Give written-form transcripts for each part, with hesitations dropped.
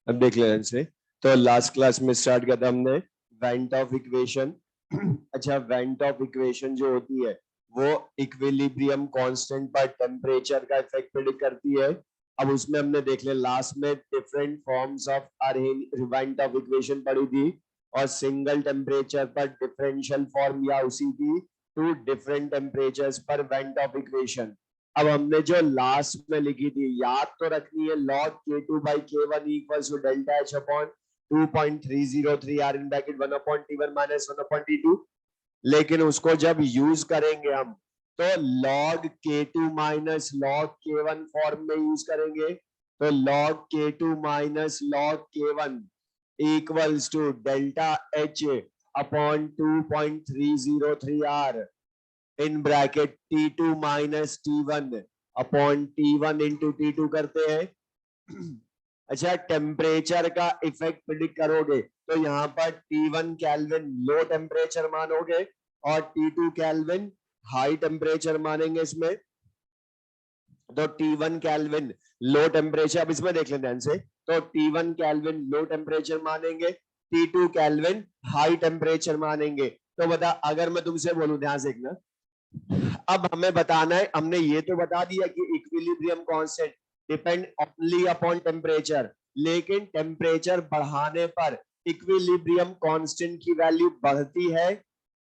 अब देख लें से। तो लास्ट क्लास में स्टार्ट किया था हमने वेंट ऑफ इक्वेशन। अच्छा, वेंट ऑफ इक्वेशन जो होती है वो इक्विलिब्रियम कांस्टेंट पर टेम्परेचर का इफेक्ट प्रेडिक्ट करती है। अब उसमें हमने देख लिया लास्ट में different forms of went of equation पढ़ी थी, और सिंगल टेम्परेचर पर डिफरेंशियल फॉर्म या उसी की टू डिफरेंट टेम्परेचर्स पर वेंट ऑफ इक्वेशन। अब हमने जो लास्ट में लिखी थी याद तो रखनी है, log k2 by k1 equals to delta h upon 2.303 r in bracket 1 upon t1 minus 1 upon t2। लेकिन उसको जब यूज करेंगे हम तो log k2 minus log k1 form में यूज करेंगे। तो log k2 minus log k1 equals to delta h upon 2.303 r in bracket T2 minus T1 upon T1 into T2 करते हैं। अच्छा, टेम्परेचर का इफेक्ट प्रिडिक्ट करोगे तो यहाँ पर T1 केल्विन लो टेम्परेचर मानोगे और T2 केल्विन हाई टेम्परेचर मानेंगे इसमें। तो T1 केल्विन लो टेम्परेचर, अब इसमें देख लें ध्यान से। तो T1 केल्विन लो टेम्परेचर मानेंगे, T2 केल्विन हाई टेम्परेचर मानेंगे। तो बता, अगर मैं तुमसे बोलूं, ध्यान से देखना, अब हमें बताना है, हमने ये तो बता दिया कि equilibrium constant depend only upon temperature, लेकिन टेम्परेचर बढ़ाने पर इक्विलिब्रियम कांस्टेंट की वैल्यू बढ़ती है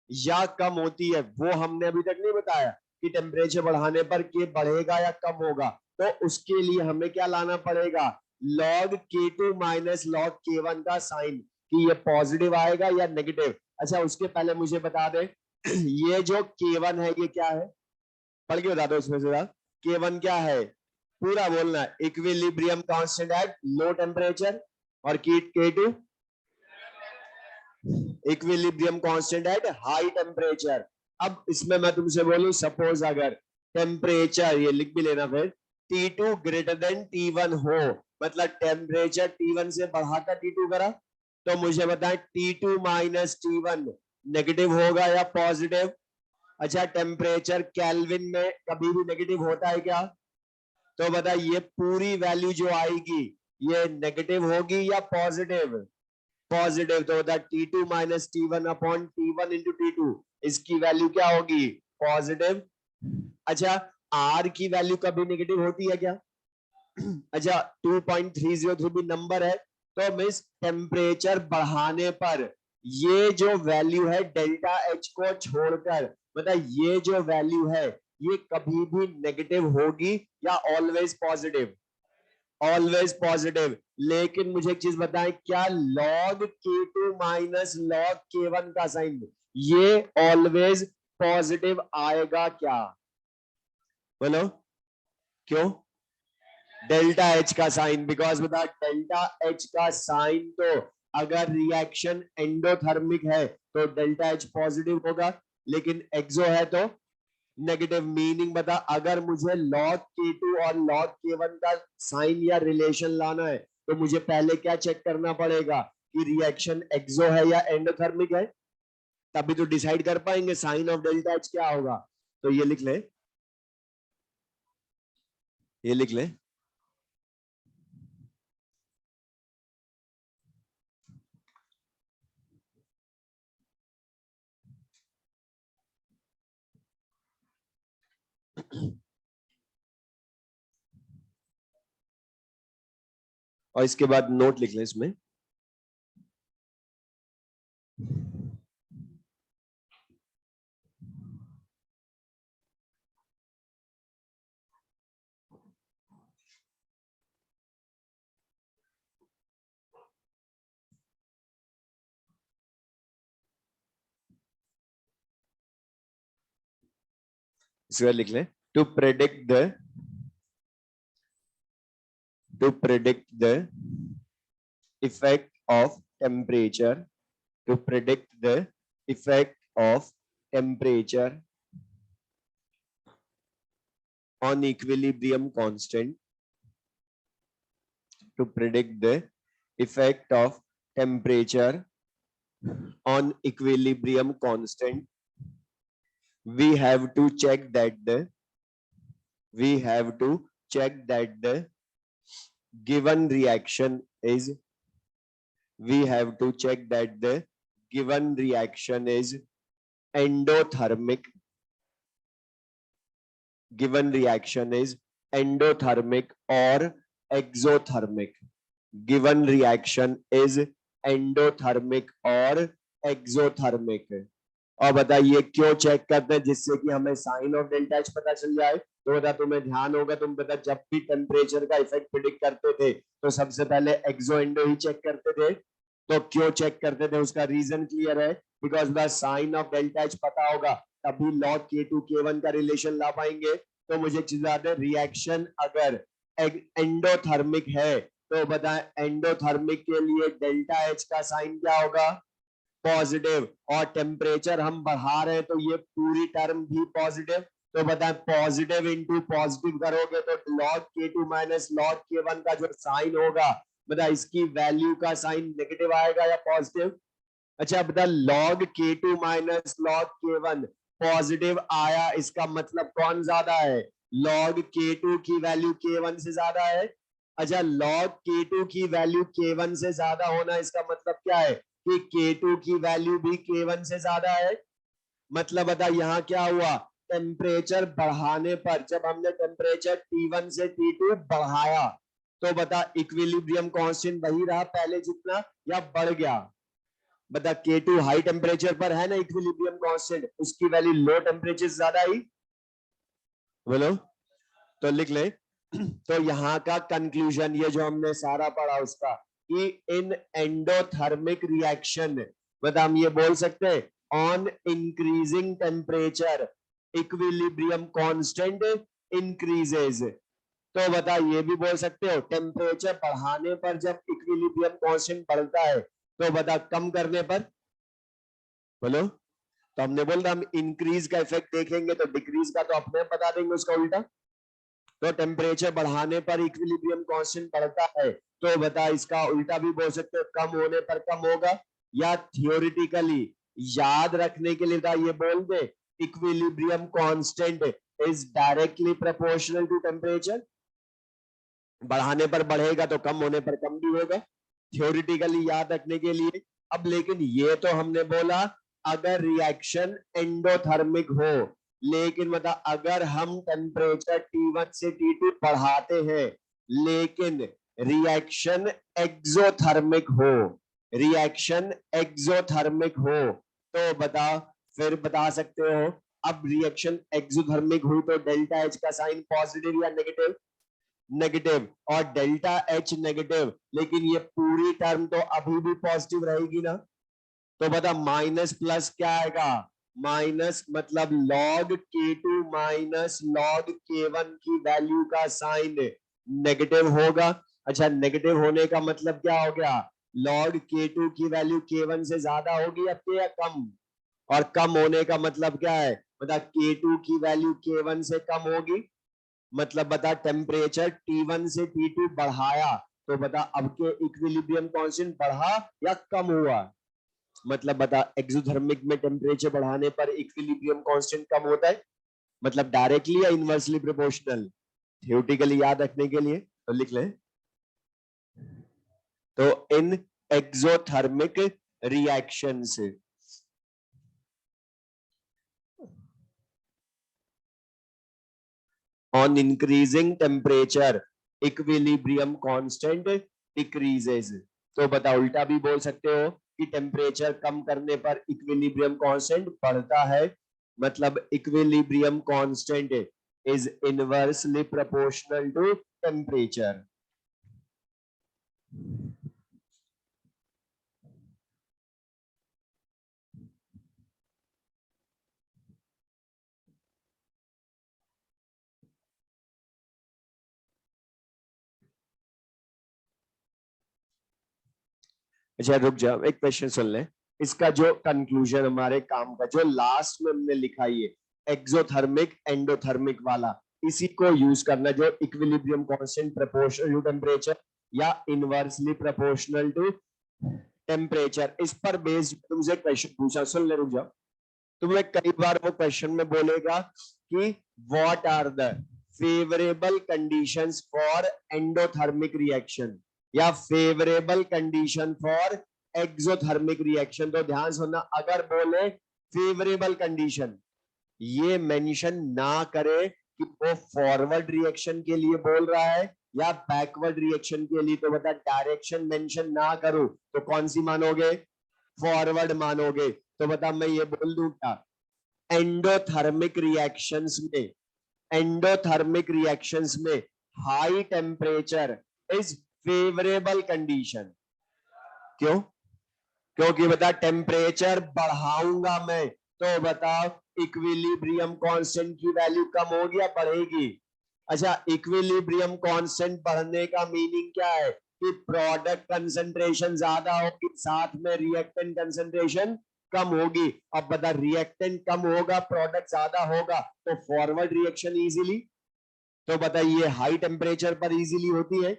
या कम होती है, वो हमने अभी तक नहीं बताया कि टेम्परेचर बढ़ाने पर के बढ़ेगा या कम होगा। तो उसके लिए हमें क्या लाना पड़ेगा, log k2 minus log k1 का साइन, कि ये पॉजिटिव आएगा या नेगेटिव। अच्छा, उसके पहले मुझे बता दे ये जो K1 है ये क्या है, पढ़ के बता दो उसमें से। K1 क्या है, पूरा बोलना है। Equilibrium constant at low temperature, और K2 equilibrium constant at high temperature. अब इसमें मैं तुमसे बोलूं, सपोज अगर टेम्परेचर, ये लिख भी लेना फिर, T2 ग्रेटर देन T1 हो, मतलब टेम्परेचर T1 से बढ़ाकर T2 करा, तो मुझे बताएं T2 माइनस T1 नेगेटिव होगा या पॉजिटिव। अच्छा, टेम्परेचर केल्विन में कभी भी नेगेटिव होता है क्या, तो बता, ये पूरी वैल्यू जो आएगी ये नेगेटिव होगी या पॉजिटिव, पॉजिटिव। तो बता T2 minus T1 upon T1 into T2, इसकी वैल्यू क्या होगी, पॉजिटिव। अच्छा, R की वैल्यू कभी नेगेटिव होती है क्या, अच्छा 2.303 भी नंबर है, तो मिस टेम्परेचर बढ़ाने पर ये जो वैल्यू है डेल्टा एच को छोड़कर, मतलब ये जो वैल्यू है ये कभी भी नेगेटिव होगी या ऑलवेज पॉजिटिव, ऑलवेज पॉजिटिव। लेकिन मुझे एक चीज बताएं, क्या log k2 minus log k1 का साइन ये ऑलवेज पॉजिटिव आएगा क्या, बोलो क्यों, डेल्टा एच का साइन, बिकॉज बता डेल्टा एच का साइन तो अगर रिएक्शन एंडोथर्मिक है तो डेल्टा एच पॉजिटिव होगा, लेकिन एक्सो है तो नेगेटिव। मीनिंग बता, अगर मुझे log k2 और log k1 का साइन या रिलेशन लाना है तो मुझे पहले क्या चेक करना पड़ेगा कि रिएक्शन एक्सो है या एंडोथर्मिक है, तभी तो डिसाइड कर पाएंगे साइन ऑफ डेल्टा एच क्या होगा। तो ये लिख ले, ये लिख ले, और इसके बाद नोट लिख ले इसमें। इसके बाद लिख ले, to predict the effect of temperature, to predict the effect of temperature on equilibrium constant, to predict the effect of temperature on equilibrium constant, we have to check that the given reaction is endothermic. Given reaction is endothermic or exothermic. Given reaction is endothermic और exothermic. और बताइए क्यों check करते हैं, जिससे कि हमें sign of delta H पता चल जाए। तो बता, तुम्हें ध्यान होगा, तुम पता जब भी टेम्परेचर का इफेक्ट प्रिडिक्ट करते थे तो सबसे पहले एक्सो एंडो ही चेक करते थे। तो क्यों चेक करते थे, उसका रीजन क्लियर है, because the sign of delta H पता होगा तभी लॉग K2 K1 का रिलेशन ला पाएंगे। तो मुझे याद है, रिएक्शन अगर एंडोथर्मिक है तो बताएं एंडोथर्मिक के लिए डेल्टा एच का साइन क्या होगा, पॉजिटिव। और टेम्परेचर हम बढ़ा रहे हैं तो ये पूरी टर्म भी पॉजिटिव। तो बताएं पॉजिटिव इंटू पॉजिटिव करोगे तो log K2 minus log K1 का जो साइन होगा, बता इसकी वैल्यू का साइन नेगेटिव आएगा या पॉजिटिव। अच्छा बता, log K2 minus log K1 positive आया, इसका मतलब कौन ज्यादा है, लॉग K2 की वैल्यू K1 से ज्यादा है। अच्छा, लॉग K2 की वैल्यू K1 से ज्यादा होना इसका मतलब क्या है कि K2 की वैल्यू भी K1 से ज्यादा है। मतलब बता यहाँ क्या हुआ, टेम्परेचर बढ़ाने पर, जब हमने टेम्परेचर T1 से T2 बढ़ाया तो बता इक्विलिब्रियम कांस्टेंट वही रहा पहले जितना या बढ़ गया। बता K2 हाई टेम्परेचर पर है ना इक्विलिब्रियम कांस्टेंट, उसकी वैल्यू लो टेम्परेचर ज्यादा ही, बोलो तो लिख ले। तो यहाँ का कंक्लूजन ये जो हमने सारा पढ़ा उसका, कि इन एंडोथर्मिक रिएक्शन, बता हम ये बोल सकते हैं on increasing temperature equilibrium constant increases. तो बता ये भी बोल सकते हो टेम्परेचर बढ़ाने पर जब इक्विलिब्रियम कांस्टेंट बढ़ता है तो बता कम करने पर, बोलो। तो हमने बोला हम इंक्रीज का इफेक्ट देखेंगे तो डिक्रीज का तो अपने बता देंगे उसका उल्टा। तो टेम्परेचर बढ़ाने पर इक्विलिब्रियम कांस्टेंट बढ़ता है तो बता इसका उल्टा भी बोल सकते हो, कम होने पर कम होगा। या थियोरिटिकली याद रखने के लिए ये बोल दे equilibrium constant is directly proportional to temperature, बढ़ाने पर बढ़ेगा तो कम होने पर कम भी होगा, थियोरिटिकली याद रखने के लिए। अब लेकिन ये तो हमने बोला अगर रिएक्शन एंडोथर्मिक हो, लेकिन मतलब अगर हम टेम्परेचर T1 से T2 बढ़ाते हैं लेकिन रिएक्शन एक्सोथर्मिक हो, रिएक्शन एक्सोथर्मिक हो तो बता, फिर बता सकते हो अब रिएक्शन एक्सोथर्मिक हुई तो डेल्टा एच का साइन पॉजिटिव या नेगेटिव, नेगेटिव। और डेल्टा एच नेगेटिव, लेकिन ये पूरी टर्म तो अभी भी पॉजिटिव रहेगी ना। तो बता माइनस प्लस क्या आएगा, माइनस मतलब log K2 minus log K1 की वैल्यू का साइन नेगेटिव होगा। अच्छा, नेगेटिव होने का मतलब क्या हो गया, लॉग K2 की वैल्यू K1 से ज्यादा होगी या कम। और कम होने का मतलब क्या है, मतलब K2 की वैल्यू K1 से कम होगी। मतलब बता टेम्परेचर T1 से T2 बढ़ाया तो बता अब के इक्विलिब्रियम कांस्टेंट बढ़ा या कम हुआ। मतलब बता एक्सोथर्मिक में टेम्परेचर बढ़ाने पर इक्विलिब्रियम कांस्टेंट कम होता है, मतलब डायरेक्टली या इनवर्सली प्रोपोर्शनल, थियोरेटिकली याद रखने के लिए तो लिख ले। तो in exothermic reactions on increasing temperature equilibrium constant decreases। तो बता उल्टा भी बोल सकते हो कि टेम्परेचर कम करने पर इक्विलिब्रियम कांस्टेंट बढ़ता है, मतलब equilibrium constant is inversely proportional to temperature. अच्छा रुक जाओ, एक क्वेश्चन सुन ले। इसका जो कंक्लूजन हमारे काम का जो लास्ट में हमने लिखा ये एक्सोथर्मिक एंडोथर्मिक वाला, इसी को यूज करना, जो equilibrium constant proportional to temperature या इनवर्सली प्रोपोर्शनल टू टेम्परेचर, इस पर बेस्ड तुमसे क्वेश्चन पूछा, सुन ले, रुक जाओ। तुम्हें कई बार वो क्वेश्चन में बोलेगा कि what are the favourable conditions for endothermic reaction या favourable condition for exothermic reaction. तो ध्यान सुनना, अगर बोले फेवरेबल कंडीशन, ये मेंशन ना करे कि वो फॉरवर्ड रिएक्शन के लिए बोल रहा है या बैकवर्ड रिएक्शन के लिए, तो बता डायरेक्शन मेंशन ना करो तो कौन सी मानोगे, फॉरवर्ड मानोगे। तो बता मैं ये बोल दूं क्या, एंडोथर्मिक रिएक्शंस में, एंडोथर्मिक रिएक्शंस में high temperature is favourable condition. क्यों? क्योंकि बता टेम्परेचर बढ़ाऊंगा मैं तो बताओ इक्विलिब्रियम कांस्टेंट की वैल्यू कम होगी या बढ़ेगी। अच्छा, इक्विलिब्रियम कांस्टेंट बढ़ने का मीनिंग क्या है कि प्रोडक्ट कंसंट्रेशन ज्यादा होगी, साथ में रिएक्टेंट कंसंट्रेशन कम होगी। अब बता रिएक्टेंट कम होगा, प्रोडक्ट ज्यादा होगा, तो फॉरवर्ड रिएक्शन इजीली, तो बता ये हाई टेम्परेचर पर इजीली होती है।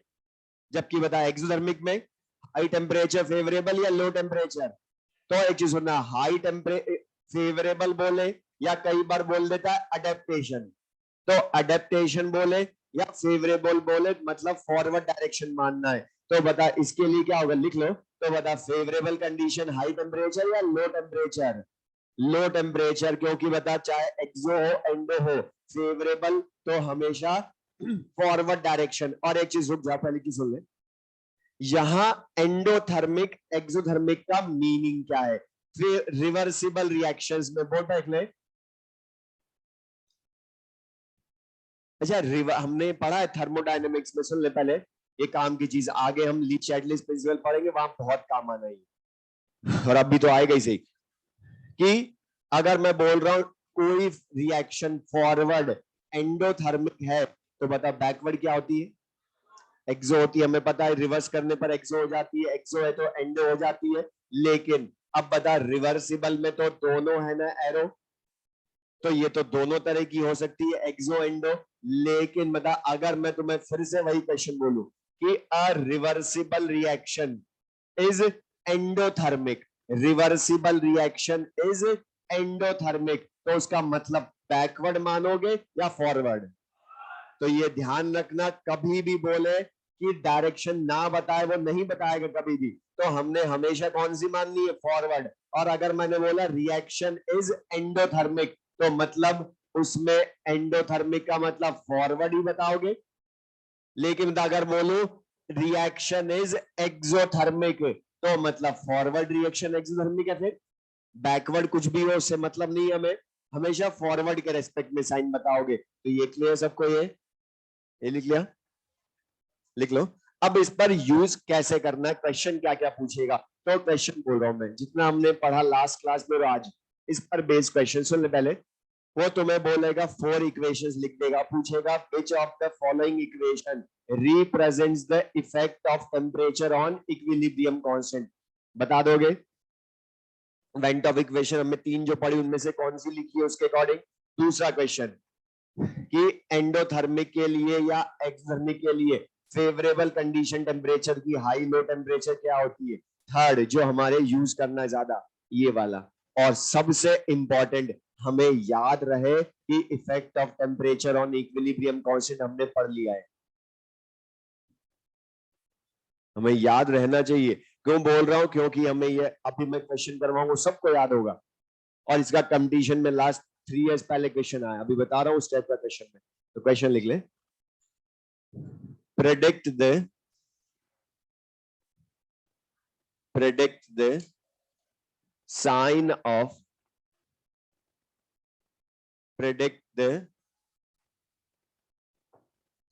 जबकि बता एक्सोथर्मिक में हाई टेम्परेचर फेवरेबल या लो टेम्परेचर। तो एक चीज सुनना, हाई टेम्परेचर फेवरेबल बोले या कई बार बोल देता है अडेप्टेशन, तो अडेप्टेशन बोले या फेवरेबल बोले मतलब फॉरवर्ड डायरेक्शन मानना है। तो बता इसके लिए क्या होगा, लिख लो। तो बता फेवरेबल कंडीशन हाई टेम्परेचर या लो टेम्परेचर, लो टेम्परेचर, क्योंकि बता चाहे एक्सो हो एंडो हो, फेवरेबल तो हमेशा फॉरवर्ड डायरेक्शन। और एक चीज रुक जा, पहले की सुन ले, यहां एंडोथर्मिक एक्सोथर्मिक का मीनिंग क्या है, फिर रिवर्सिबल रिएक्शंस में बोल देख ले। अच्छा, हमने पढ़ा है थर्मोडायनेमिक्स में, सुन ले पहले, ये काम की चीज, आगे हम ली चैटलिस्ट प्रिंसिपल पढ़ेंगे, वहां बहुत काम आना है, और अभी तो आएगा ही सही, कि अगर मैं बोल रहा हूं कोई रिएक्शन फॉरवर्ड एंडोथर्मिक है, तो बता बैकवर्ड क्या होती है, एक्सो होती है। हमें पता है रिवर्स करने पर एक्सो हो जाती है, एक्सो है तो एंडो हो जाती है। लेकिन अब बता रिवर्सिबल में तो दोनों है ना एरो, तो ये तो दोनों तरह की हो सकती है, एक्सो एंडो। लेकिन बता अगर मैं तुम्हें फिर से वही क्वेश्चन बोलूं कि a reversible reaction is endothermic, reversible reaction is endothermic, तो उसका मतलब बैकवर्ड मानोगे या फॉरवर्ड। तो ये ध्यान रखना, कभी भी बोले कि डायरेक्शन ना बताए, वो नहीं बताएगा कभी भी, तो हमने हमेशा कौन सी माननी है, फॉरवर्ड। और अगर मैंने बोला रिएक्शन इज एंडोथर्मिक, तो मतलब उसमें एंडोथर्मिक का मतलब फॉरवर्ड ही बताओगे। लेकिन अगर बोलूं रिएक्शन इज एक्सोथर्मिक, तो मतलब फॉरवर्ड रिएक्शन एक्सोथर्मिक है, फिर बैकवर्ड कुछ भी हो उससे मतलब नहीं, हमें हमेशा फॉरवर्ड के रेस्पेक्ट में साइन बताओगे। तो ये क्लियर सबको, ये लिख लिया, लिख लो। अब इस पर यूज कैसे करना है, क्वेश्चन क्या क्या पूछेगा, तो क्वेश्चन बोल रहा हूं मैं, जितना हमने पढ़ा लास्ट क्लास में और आज, इस पर बेस्ड क्वेश्चन सुन ले पहले। वो तुम्हें बोलेगा 4 इक्वेशंस लिख देगा, पूछेगा which of the following equation represents the effect of temperature on equilibrium constant, बता दोगे। वेंट ऑफ इक्वेशन हमने 3 जो पढ़ी उनमें से कौन सी लिखी है उसके अकॉर्डिंग। दूसरा क्वेश्चन कि एंडोथर्मिक के लिए या एक्सोथर्मिक के लिए फेवरेबल कंडीशन टेम्परेचर की हाई लो टेम्परेचर क्या होती है। थर्ड जो हमारे यूज करना है ज्यादा, ये वाला। और सबसे इंपॉर्टेंट हमें याद रहे कि effect of temperature on equilibrium constant हमने पढ़ लिया है, हमें याद रहना चाहिए। क्यों बोल रहा हूं, क्योंकि हमें ये अभी मैं क्वेश्चन करवाऊंगा सबको याद होगा, और इसका कंपटीशन में लास्ट 3 इयर्स पहले क्वेश्चन आया, अभी बता रहा हूं उस टाइप का क्वेश्चन में। तो क्वेश्चन लिख ले, predict the sign of predict the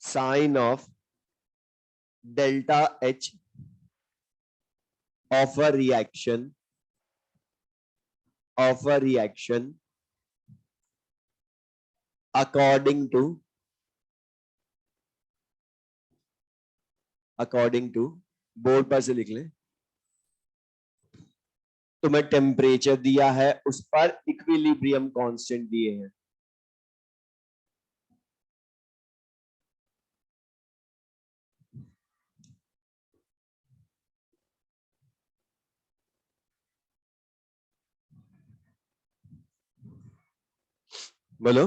sign of delta H of a reaction according to board पर से लिख ले। तुम्हें टेम्परेचर दिया है, उस पर इक्विलिब्रियम कांस्टेंट दिए हैं। बोलो।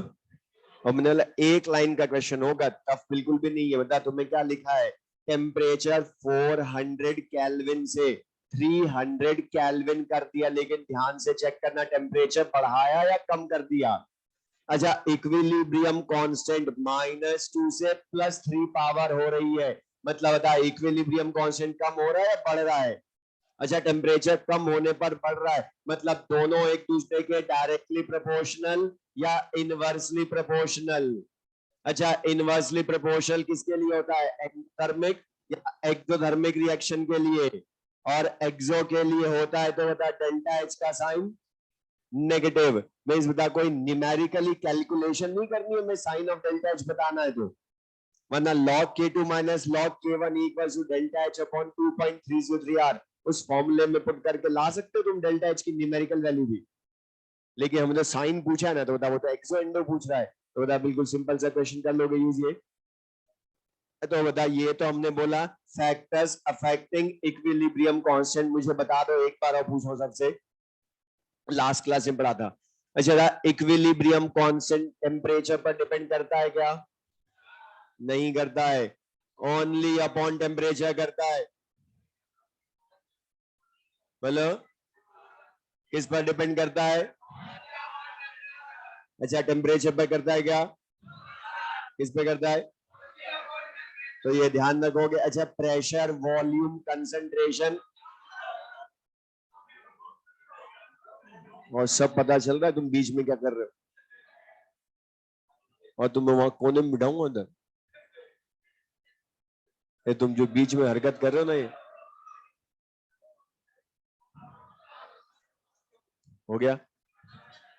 और मैंने बोला एक लाइन का क्वेश्चन होगा, टफ बिल्कुल भी नहीं है। बता तुम्हें क्या लिखा है, टेम्परेचर 400 केल्विन से 300 केल्विन कर दिया, लेकिन ध्यान से चेक करना टेम्परेचर बढ़ाया या कम कर दिया। अच्छा, इक्विलिब्रियम कांस्टेंट -2 से +3 पावर हो रही है, मतलब बता इक्विलिब्रियम कांस्टेंट कम हो रहा है या बढ़ रहा है। अच्छा, टेम्परेचर कम होने पर बढ़ रहा है, मतलब दोनों एक दूसरे के डायरेक्टली प्रोपोर्शनल या इनवर्सली प्रोपोर्शनल। अच्छा, इनवर्सली प्रोपोर्शनल किसके लिए होता है, एक्टोथर्मिक या एक्टोथर्मिक रिएक्शन के लिए, और एक्सो के लिए होता है तो बता डेल्टा एच का साइन नेगेटिव। मैं इस बता कोई न्यूमेरिकली कैलकुलेशन नहीं करनी है, मैं साइन ऑफ डेल्टा एच बताना है तो, वरना log k2 minus log k1 equal to delta H upon 2.303r उस फॉर्मूले में पुट करके ला सकते हो तुम डेल्टा एच की न्यूमेरिकल वैल्यू भी। लेकिन हमने साइन पूछा है ना, तो बता वो तो एक्सो एंडो पूछ रहा है, तो बता बिल्कुल सिंपल सा क्वेश्चन कर लोगे यूज ये। तो बता ये तो हमने बोला फैक्टर्स अफेक्टिंग इक्विलिब्रियम कांस्टेंट, मुझे बता दो एक बार और पूछो सबसे, लास्ट क्लास में पढ़ा था। अच्छा, इक्विलिब्रियम कांस्टेंट टेम्परेचर पर डिपेंड करता है क्या, नहीं करता है, ओनली अपॉन टेम्परेचर करता है। बोलो, किस पर डिपेंड करता है। अच्छा, टेम्परेचर पर करता है क्या, किस पे करता है, तो ये ध्यान रखोगे। अच्छा, प्रेशर वॉल्यूम कंसंट्रेशन, और सब पता चल रहा है, तुम बीच में क्या कर रहे हो, और तुम्हें वहां कोने में बिठाऊंगा उधर, ये तुम जो बीच में हरकत कर रहे हो ना, ये हो गया।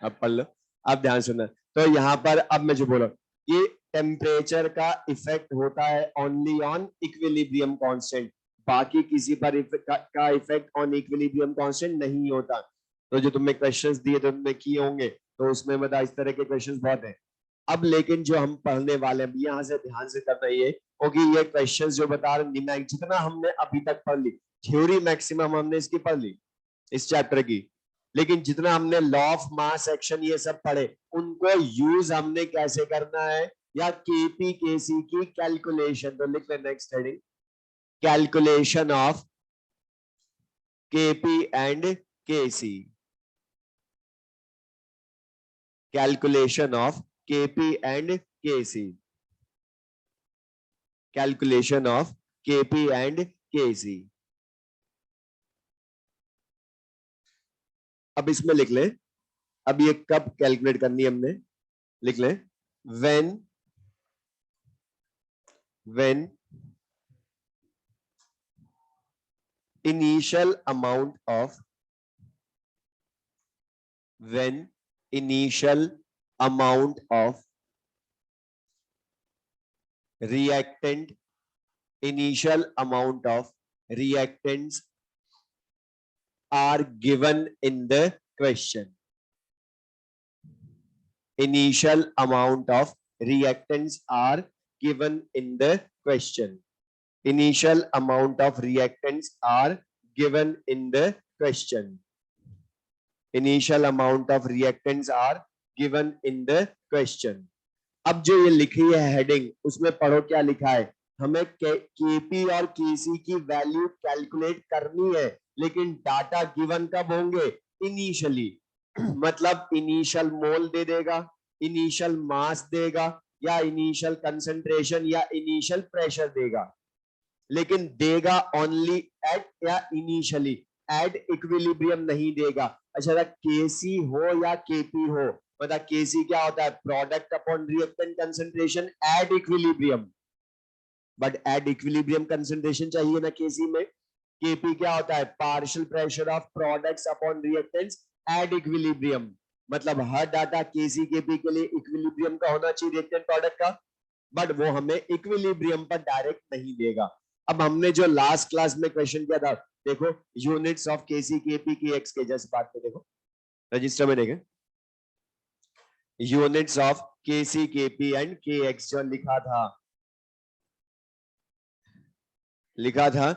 अब पढ़ लो, अब ध्यान सुनना। तो यहाँ पर अब मैं जो बोला, ये टेम्परेचर का इफेक्ट होता है ओनली ऑन इक्विलिब्रियम कांस्टेंट, बाकी किसी पर का इफेक्ट ऑन इक्विलिब्रियम कांस्टेंट नहीं होता। तो जो तुमने क्वेश्चंस दिए थे तुमने किए होंगे, तो उसमें बता इस तरह के क्वेश्चंस बहुत हैं। अब लेकिन जो हम पढ़ने वाले हैं यहाँ से ध्यान से करना ये, क्योंकि ये क्वेश्चंस जो बता रहे जितना हमने अभी तक पढ़ ली, थ्योरी मैक्सिमम हमने इसकी पढ़ ली इस चैप्टर की, लेकिन जितना हमने लॉ ऑफ मास एक्शन ये सब पढ़े, उनको यूज हमने कैसे करना है, या केपी केसी की कैलकुलेशन। तो लिख ले next heading, calculation of KP and KC, calculation of KP and KC, calculation of KP and KC. अब इसमें लिख ले, अब ये कब कैलकुलेट करनी है हमने, लिख ले, when initial amount of when initial amount of reactant initial amount of reactants are given in the question, initial amount of reactants are given in the question, initial amount of reactants are given in the question, initial amount of reactants are given in the question। अब जो ये लिखी है heading, उसमें पढ़ो क्या लिखा है, हमें केपी और केसी की वैल्यू कैलकुलेट करनी है, लेकिन डाटा गिवन कब होंगे, इनिशियली। मतलब इनिशियल मोल दे देगा, इनिशियल मास देगा, या इनिशियल कंसंट्रेशन या इनिशियल प्रेशर देगा, लेकिन देगा ओनली एट या इनिशियली, एट इक्विलिब्रियम नहीं देगा। अच्छा, केसी हो या केपी हो, बता केसी क्या होता है, product upon reactant concentration at equilibrium, but at equilibrium concentration चाहिए ना केसी में। केपी क्या होता है, partial pressure of products upon reactants at equilibrium, मतलब हर डाटा केसी केपी के लिए इक्विलिब्रियम का होना चाहिए रिएक्टेंट प्रोडक्ट का, बट वो हमें इक्विलिब्रियम पर डायरेक्ट नहीं देगा। अब हमने जो लास्ट क्लास में क्वेश्चन किया था, देखो units of KC KP K X के जैसे बात में, देखो रजिस्टर में देखें, units of KC KP and K X जो लिखा था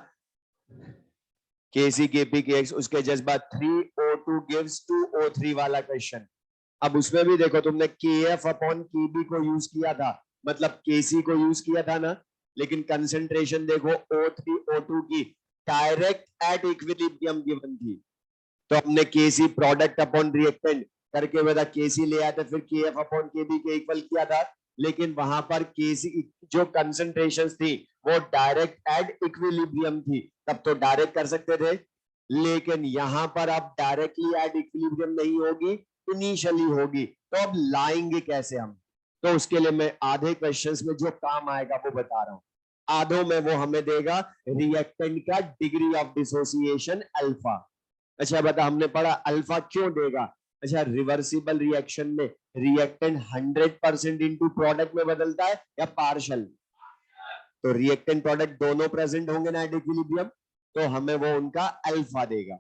केसी केपी के एक्स, उसके जज्बा 3O2 गिव्स 2O3 वाला क्वेश्चन। अब उसमें भी देखो तुमने KF अपॉन KB को यूज किया था, मतलब KC को यूज किया था ना, लेकिन कंसेंट्रेशन देखो O3 O2 की डायरेक्ट एट इक्विलिब्रियम गिवन थी, तो हमने KC प्रोडक्ट अपॉन रिएक्टेंट करके बता KC ले आया था, फिर KF अपॉन KB के इक्वल किया था, लेकिन वहां पर KC जो कंसेंट्रेशन थी वो डायरेक्ट एट इक्विलिब्रियम थी, तब तो डायरेक्ट कर सकते थे, लेकिन यहां पर अब डायरेक्टली एट इक्विलिब्रियम नहीं होगी, इनिशियली होगी, तो अब लाएंगे कैसे हम? तो उसके लिए मैं आधे क्वेश्चंस में जो काम आएगा वो बता रहा हूं, आधों में वो हमें देगा रिएक्टेंट का डिग्री ऑफ डिसोसिएशन अल्फा। अच्छा बता, हमने पढ़ा अल्फा क्यों देगा? अच्छा, रिवर्सिबल रिएक्शन में रिएक्टेंट 100% इनटू प्रोडक्ट में बदलता है या पार्शियल? तो रिएक्टेंट प्रोडक्ट दोनों प्रेजेंट होंगे ना एट इक्विलिब्रियम, तो हमें वो उनका अल्फा देगा।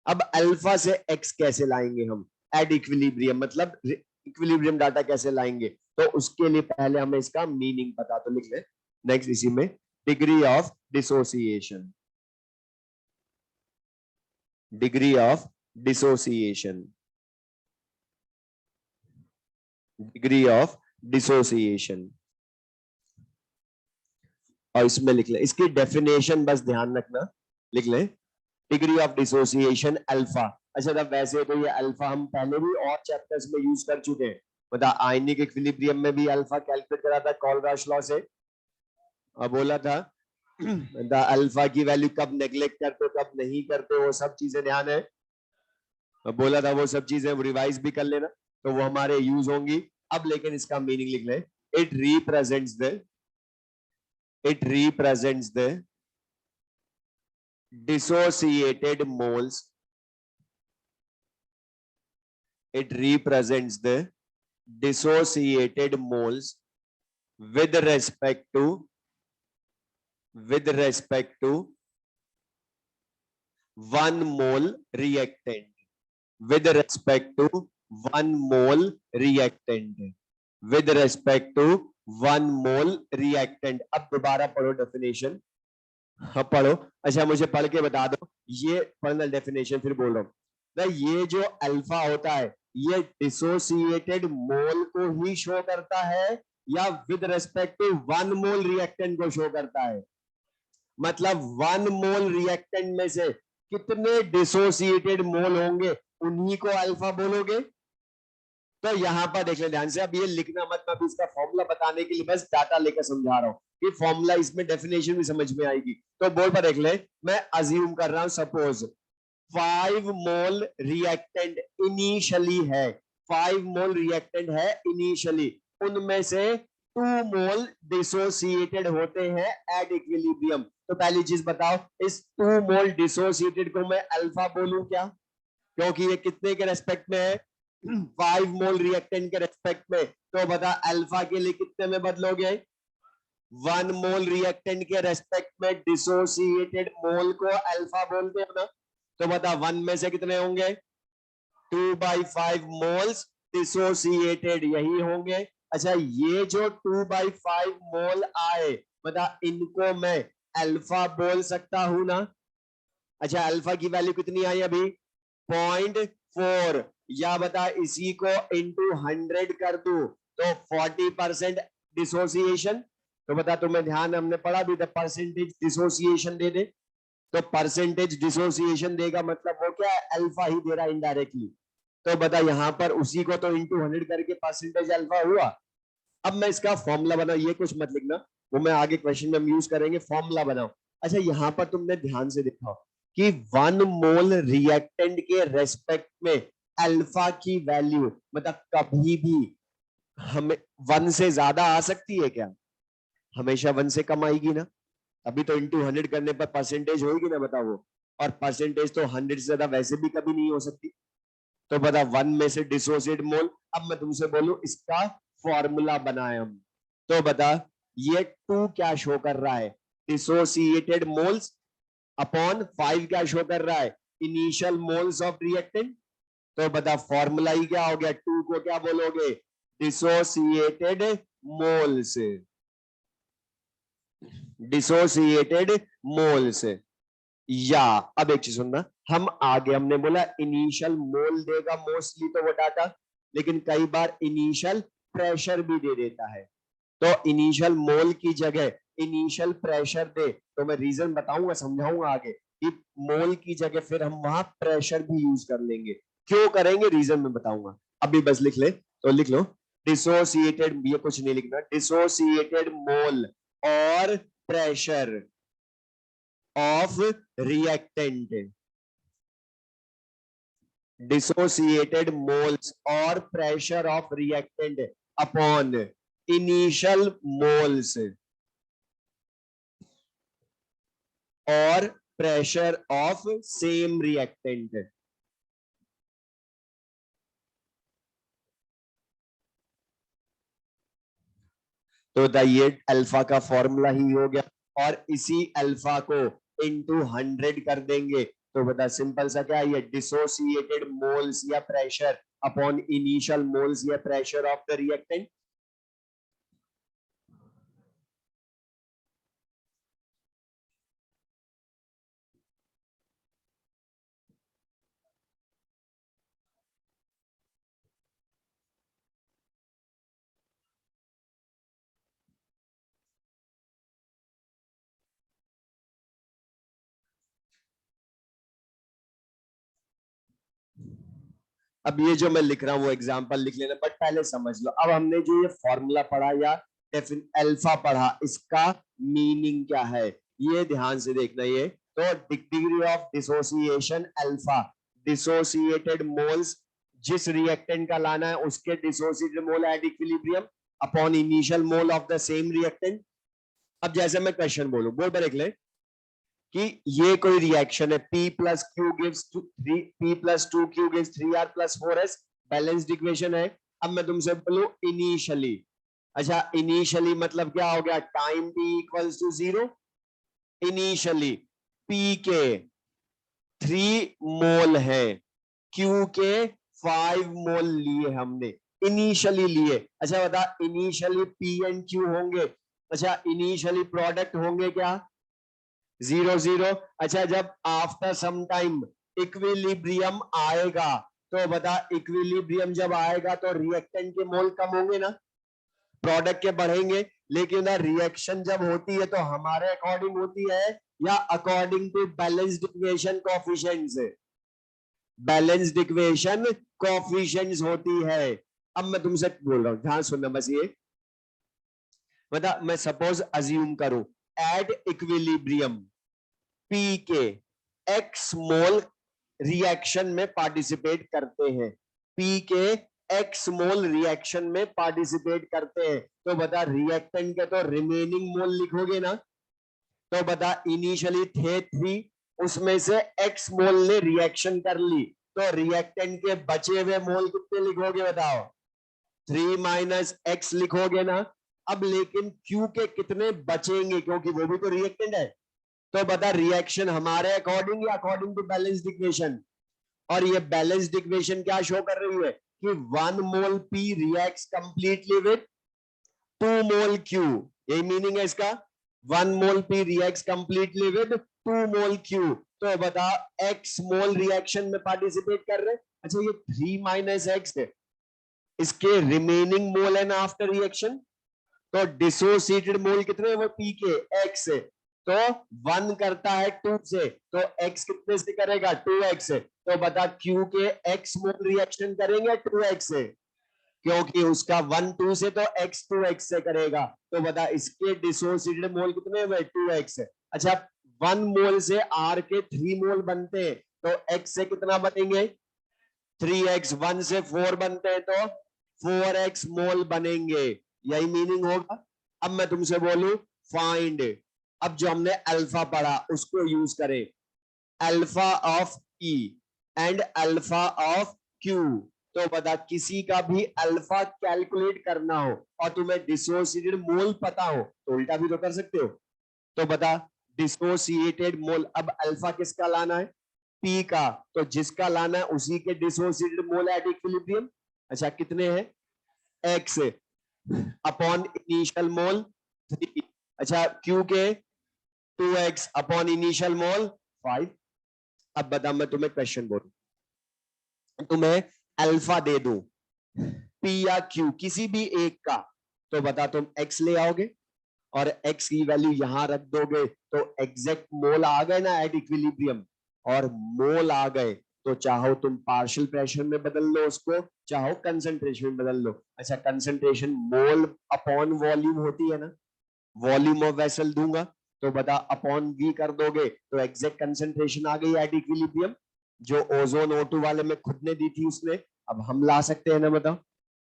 अब अल्फा से एक्स कैसे लाएंगे हम एट इक्विलिब्रियम, मतलब इक्विलिब्रियम डाटा कैसे लाएंगे? तो उसके लिए पहले हमें इसका मीनिंग पता, तो लिख ले नेक्स्ट इसी में, degree of dissociation, degree of dissociation, degree of dissociation, और इसमें लिख ले इसकी डेफिनेशन, बस ध्यान रखना, लिख ले डिग्री ऑफ डिसोसिएशन अल्फा। अच्छा तब वैसे तो ये अल्फा हम पहले भी और चैप्टर्स में यूज कर चुके हैं, मतलब आयनिक इक्विलिब्रियम में भी अल्फा कैलकुलेट करा था कोलराश लॉ से, और बोला था द अल्फा की वैल्यू कब नेग्लेक्ट करते कब नहीं करते वो सब चीजें ध्यान है, बोला था वो सब चीजें रिवाइज भी कर लेना, तो वो हमारे यूज होंगी। अब लेकिन इसका मीनिंग लिख ले, it represents the, it represents the dissociated moles, it represents the dissociated moles with respect to one mole reactant, with respect to one mole reactant, with respect to one mole reactant। अब दोबारा पढ़ो definition, हाँ पढ़ो। अच्छा मुझे पढ़ के बता दो, ये पढ़ना डेफिनेशन फिर बोल रहा हूँ ना, ये जो अल्फा होता है ये डिसोसिएटेड मोल को ही शो करता है या with respect to one mole reactant को शो करता है? मतलब वन मोल रिएक्टेंट में से कितने डिसोसिएटेड मोल होंगे उन्हीं को अल्फा बोलोगे। तो यहां पर देख ले ध्यान से, अब ये लिखना मत, मैं इसका फॉर्मूला बताने के लिए बस डाटा लेकर समझा रहा हूं कि फॉर्मूला इसमें डेफिनेशन भी समझ में आएगी। तो बोर्ड पर देख ले, मैं अज्यूम कर रहा हूं सपोज 5 मोल रिएक्टेंट इनिशियली है, 5 मोल रिएक्टेंट है इनिशियली, उनमें से 2 मोल डिसोसिएटेड होते हैं एट इक्विलिब्रियम। तो पहली चीज बताओ, इस 2 मोल डिसोसिएटेड को मैं अल्फा बोलूं क्या? क्योंकि ये कितने के रेस्पेक्ट में है? 5 मोल रिएक्टेंट के रेस्पेक्ट में। तो बता अल्फा के लिए कितने में बदलोगे? 1 मोल रिएक्टेंट के रेस्पेक्ट में डिसोसिएटेड मोल को अल्फा बोलते हो ना, तो बता 1 में से कितने होंगे? 2/5 मोल्स डिसोसिएटेड, यही होंगे। अच्छा ये जो 2/5 मोल आए, बता इनको मैं अल्फा बोल सकता हूं ना? अच्छा अल्फा की वैल्यू कितनी आई अभी? 0.4, या बता इसी को इंटू 100 कर दू तो 40% डिसोसिएशन। तो बता तुम्हें ध्यान, हमने पढ़ा भी था परसेंटेज डिसोसिएशन दे दे, तो परसेंटेज डिसोसिएशन देगा मतलब वो क्या है? अल्फा ही दे रहा इनडायरेक्टली। तो बता यहां पर उसी को तो इंटू 100 करके परसेंटेज अल्फा हुआ। अब मैं इसका फॉर्मूला बनाऊ, ये कुछ मत लिखना, वो मैं आगे क्वेश्चन में हम यूज करेंगे, फॉर्मूला बनाओ। अच्छा यहां पर तुमने ध्यान से देखा कि 1 मोल रिएक्टेंट के रेस्पेक्ट में अल्फा की वैल्यू मतलब कभी भी हमें 1 से ज्यादा आ सकती है क्या? हमेशा 1 से कम आएगी ना, अभी तो इंटू 100 करने पर परसेंटेज होगी ना, बताओ वो, और परसेंटेज तो 100 से ज्यादा वैसे भी कभी नहीं हो सकती। तो बता 1 में से डिसोसिएट मोल। अब मैं तुमसे बोलूं इसका फॉर्मूला बनाए हम, तो बता ये 2 क्या शो कर रहा है? डिसोसिएटेड मोल्स अपॉन 5 क्या शो कर रहा है? Initial moles of reactant. तो बता फॉर्मूला ही क्या हो गया? 2 को क्या बोलोगे? Dissociated moles, dissociated moles. या अब एक चीज सुनना, हम आगे हमने बोला इनिशियल मोल देगा मोस्टली, तो वो डाटा लेकिन कई बार इनिशियल प्रेशर भी दे देता है। तो इनिशियल मोल की जगह इनिशियल प्रेशर दे तो मैं रीजन बताऊंगा, समझाऊंगा आगे कि मोल की जगह फिर हम वहां प्रेशर भी यूज कर लेंगे। क्यों करेंगे रीजन में बताऊंगा। अभी बस लिख ले तो लिख लो डिसोसिएटेड, ये कुछ नहीं लिखना, डिसोसिएटेड मोल और pressure of reactant, dissociated moles और pressure of reactant upon initial moles और प्रेशर ऑफ सेम रिएक्टेंट। तो बताइए अल्फा का फॉर्मूला ही हो गया, और इसी अल्फा को इनटू 100 कर देंगे तो बता सिंपल सा क्या है, डिसोसिएटेड मोल्स या प्रेशर अपॉन इनिशियल मोल्स या प्रेशर ऑफ द रिएक्टेंट। अब ये जो मैं लिख रहा हूं वो एग्जांपल लिख लेना, बट पहले समझ लो। अब हमने जो ये फॉर्मूला पढ़ा या अल्फा पढ़ा, इसका मीनिंग क्या है ये ध्यान से देखना। ये तो degree of dissociation alpha, dissociated moles, जिस रिएक्टेंट का लाना है उसके dissociated mole at equilibrium upon initial mole of the same reactant. अब जैसे मैं क्वेश्चन बोलूं, बोल पर देख ले कि ये कोई रिएक्शन है, P plus Q gives three, P plus two Q gives 3R plus 4S, balanced equation है। अब मैं तुमसे बोलूं इनिशियली, अच्छा इनिशियली मतलब क्या हो गया, time t equals to 0। Initially P के 3 मोल है, Q के 5 मोल लिए हमने, इनिशियली लिए। अच्छा बता इनिशियली P एंड Q होंगे, अच्छा इनिशियली प्रोडक्ट होंगे क्या, 0 0। अच्छा जब आफ्टर सम टाइम इक्विलिब्रियम आएगा तो बता इक्विलिब्रियम जब आएगा तो रिएक्टेंट के मोल कम होंगे ना, प्रोडक्ट के बढ़ेंगे। लेकिन रिएक्शन जब होती है तो हमारे अकॉर्डिंग होती है या according to balanced equation coefficients, balanced equation coefficients होती है। अब मैं तुमसे बोल रहा हूं ध्यान सुनना बस ये बता, मैं सपोज अज्यूम करूं एट इक्विलिब्रियम P के X मोल रिएक्शन में पार्टिसिपेट करते हैं, P के X मोल रिएक्शन में पार्टिसिपेट करते हैं, तो बता रिएक्टेंट के तो रिमेनिंग मोल लिखोगे ना। तो बता इनिशियली थे 3, उसमें से X मोल ने रिएक्शन कर ली, तो रिएक्टेंट के बचे हुए मोल कितने लिखोगे बताओ, 3 माइनस एक्स लिखोगे ना। अब लेकिन Q के कितने बचेंगे क्योंकि वो भी तो रिएक्टेंट है, तो बता रिएक्शन हमारे अकॉर्डिंग या अकॉर्डिंग टू बैलेंस्ड इक्वेशन। और ये बैलेंस्ड इक्वेशन क्या शो कर रही है कि 1 मोल P reacts completely with 2 mole Q, यही मीनिंग है इसका, 1 मोल P reacts completely with 2 mole Q। तो बता X मोल रिएक्शन में पार्टिसिपेट कर रहे हैं, अच्छा ये 3 माइनस एक्स है, इसके रिमेनिंग मोल है ना आफ्टर रिएक्शन, तो डिसोसिएटेड मोल कितने हैं वो P के X है, तो 1 करता है 2 से, तो X कितने से करेगा 2x से, तो बता Q के X मोल रिएक्शन करेंगे 2x से, क्योंकि उसका 1 2 से तो X 2x से करेगा, तो बता इसके डिसोसिएटेड मोल कितने हुए 2x है। अच्छा 1 मोल से R के 3 मोल बनते हैं, तो X से कितना बनेंगे 3x, 1 से 4 बनते हैं तो 4x मोल बनेंगे, यही मीनिंग होगा। अब मैं तुमसे बोलूं फाइंड, अब जो हमने अल्फा पढ़ा उसको यूज करें, alpha of E and alpha of Q। तो बता किसी का भी अल्फा कैलकुलेट करना हो और तुम्हें डिसोसिएटेड मोल पता हो तो उल्टा भी तो कर सकते हो। तो बता डिसोसिएटेड मोल, अब अल्फा किसका लाना है P का, तो जिसका लाना है उसी के डिसोसिएटेड मोल एट इक्विलिब्रियम, अच्छा कितने हैं X अपॉन इनिशियल मोल 3, अच्छा Q के 2x अपॉन इनिशियल मोल 5। अब बता मैं तुम्हें क्वेश्चन बोलूं, तुम्हें अल्फा दे दूं, P या Q किसी भी एक का, तो बता तुम X ले आओगे और X की वैल्यू यहां रख दोगे तो एग्जैक्ट मोल आ गए ना एट इक्विलिब्रियम, और मोल आ गए तो चाहो तुम पार्शियल प्रेशर में बदल लो उसको, चाहो कंसंट्रेशन में बदल लो। अच्छा, कंसंट्रेशन मोल अपॉन वॉल्यूम होती है ना, वॉल्यूम ऑफ वेसल दूंगा तो बता अपॉन वी कर दोगे तो एग्जैक्ट कंसंट्रेशन आ गई एट इक्विलिब्रियम, जो ओजोन O2 वाले में खुद ने दी थी उसने, अब हम ला सकते हैं ना, बताओ।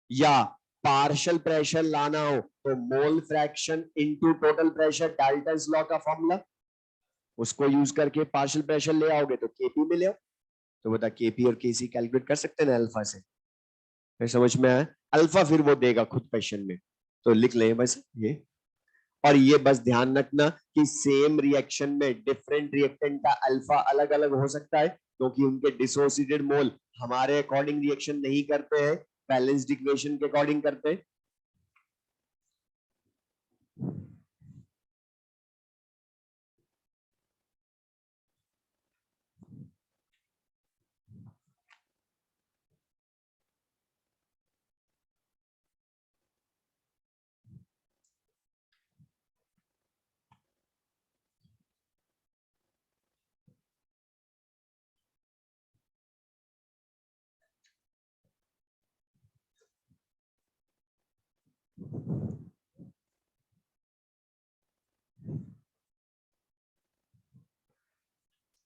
या पार्शियल प्रेशर लाना हो तो mole fraction into total pressure, Dalton's law का फॉर्मूला, उसको यूज करके पार्शियल प्रेशर ले आओगे तो केपी मिले, तो बता केपी और केसी कैलकुलेट कर सकते हैं ना अल्फा से, फिर समझ में आया। अल्फा फिर वो देगा खुद क्वेश्चन में, तो लिख ले बस ये। और ये बस ध्यान रखना कि सेम रिएक्शन में डिफरेंट रिएक्टेंट का अल्फा अलग अलग हो सकता है, क्योंकि उनके डिसोसिएटेड मोल हमारे अकॉर्डिंग रिएक्शन नहीं करते हैं, बैलेंस्ड इक्वेशन के अकॉर्डिंग करते हैं।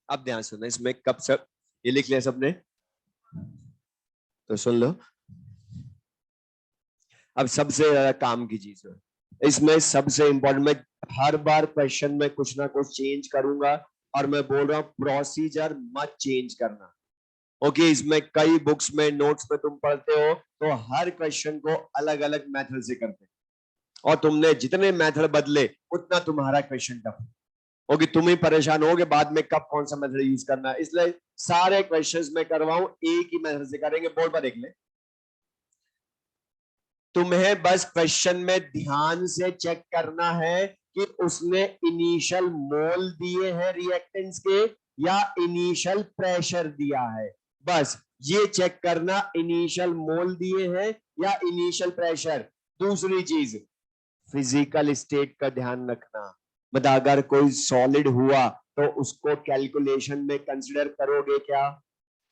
अब ध्यान सुनना, इसमें कब सब ये लिख लिया सबने, तो सुन लो। अब सबसे ज्यादा काम की चीज है इसमें, सबसे इंपॉर्टेंट, मैं हर बार क्वेश्चन में कुछ ना कुछ चेंज करूंगा, और मैं बोल रहा हूं प्रोसीजर मत चेंज करना। ओके, इसमें कई बुक्स में नोट्स में तुम पढ़ते हो तो हर क्वेश्चन को अलग अलग मेथड से करते हैं, और तुमने जितने मेथड बदले उतना तुम्हारा क्वेश्चन टफ होगी, तुम ही परेशान होगे बाद में कब कौन सा मेथड यूज करना है। इसलिए सारे क्वेश्चंस में करवाऊं एक ही मेथड से करेंगे, बोर्ड पर देख ले। तुम्हें बस क्वेश्चन में ध्यान से चेक करना है कि उसने इनिशियल मोल दिए हैं रिएक्टेंट्स के या इनिशियल प्रेशर दिया है, बस ये चेक करना, इनिशियल मोल दिए हैं या इनिशियल प्रेशर। दूसरी चीज, फिजिकल स्टेट का ध्यान रखना, मतलब अगर कोई सॉलिड हुआ तो उसको कैलकुलेशन में कंसिडर करोगे क्या,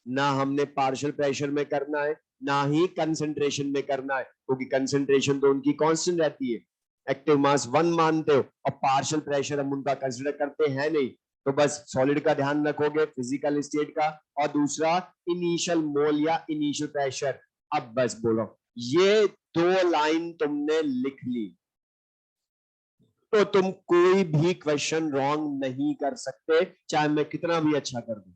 ना हमने पार्शियल प्रेशर में करना है ना ही कंसंट्रेशन में करना है, क्योंकि कंसंट्रेशन तो उनकी कांस्टेंट रहती है, एक्टिव मास 1 मानते हो, और पार्शियल प्रेशर हम उनका कंसिडर करते हैं नहीं, तो बस सॉलिड का ध्यान रखोगे, फिजिकल स्टेट का, और दूसरा इनिशियल मोल या इनिशियल प्रेशर। अब बस बोलो, ये 2 लाइन तुमने लिख ली तो तुम कोई भी क्वेश्चन रॉन्ग नहीं कर सकते, चाहे मैं कितना भी अच्छा कर दूं।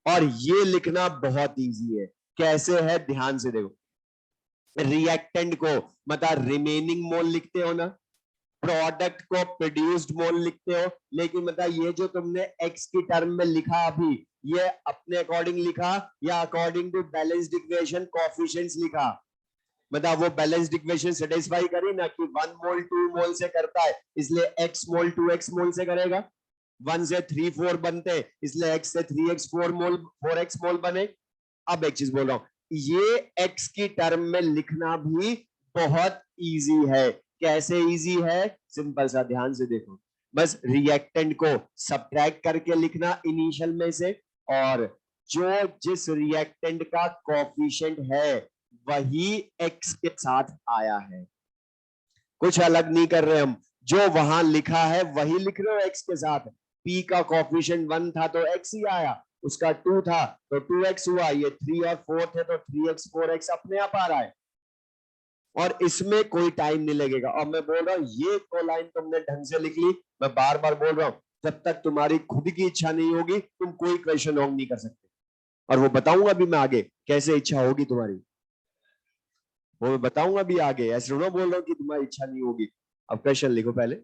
और ये लिखना बहुत इजी है, कैसे है ध्यान से देखो। रिएक्टेंट को मतलब रिमेनिंग मोल लिखते हो ना, प्रोडक्ट को प्रोड्यूस्ड मोल लिखते हो, लेकिन मतलब ये जो तुमने एक्स की टर्म में लिखा अभी, ये अपने अकॉर्डिंग लिखा या according to balanced equation coefficients लिखा, मतलब वो बैलेंस्ड इक्वेशन सेटिस्फाई करे ना कि 1 मोल 2 मोल से करता है इसलिए x मोल 2x मोल से करेगा, 1 से 3 4 बनते इसलिए x से 3x 4 मोल 4x मोल बने। अब एक चीज बोल रहा हूं, ये x की टर्म में लिखना भी बहुत इजी है। कैसे इजी है, सिंपल सा, ध्यान से देखो, बस रिएक्टेंट को सब्ट्रैक्ट करके लिखना इनिशियल में से, और जो जिस रिएक्टेंट का कोफिशिएंट है वही x के साथ आया है, कुछ अलग नहीं कर रहे हम, जो वहां लिखा है वही लिख रहे हो x के साथ। p का कोफिशिएंट 1 था तो x ही आया, उसका 2 था तो 2x हुआ, ये 3 और 4 थे तो 3x 4x अपने आप आ रहा है, और इसमें कोई टाइम नहीं लगेगा। और मैं बोल रहा हूं ये 2 लाइन तुमने ढंग से लिख ली, मैं बार बार बोल रहा हूं, जब तक तुम्हारी खुद की इच्छा नहीं होगी तुम कोई क्वेश्चन रॉन्ग नहीं कर सकते, और वो बताऊंगा अभी मैं आगे कैसे इच्छा होगी तुम्हारी, वो मैं बताऊंगा भी आगे, ऐसे ना बोल रहा हूँ कि तुम्हारी इच्छा नहीं होगी। अब क्वेश्चन लिखो पहले।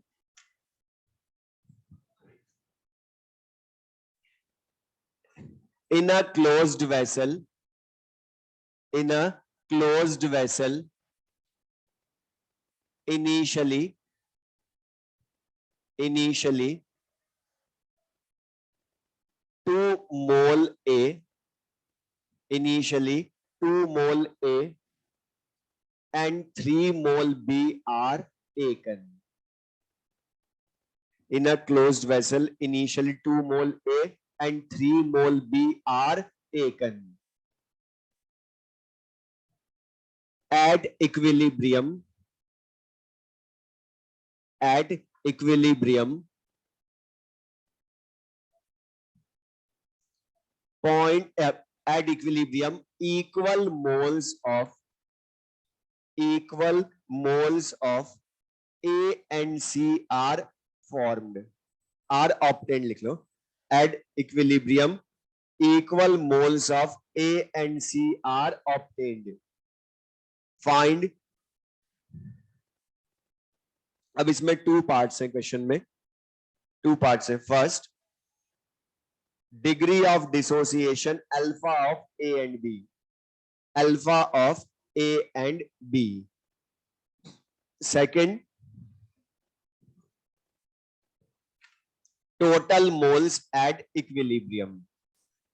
In a closed vessel, in a closed vessel, initially initially 2 mole A, initially 2 mole A and 3 mole B are taken. In a closed vessel, initially 2 mole A and 3 mole B are taken. At equilibrium, at equilibrium, equal moles of A and C are formed, are obtained. लिख लो. At equilibrium, equal moles of A and C are obtained. Find. अब इसमें 2 parts हैं question में. 2 parts हैं. First, degree of dissociation alpha of A and B. Alpha of A and B. Second, total moles at equilibrium.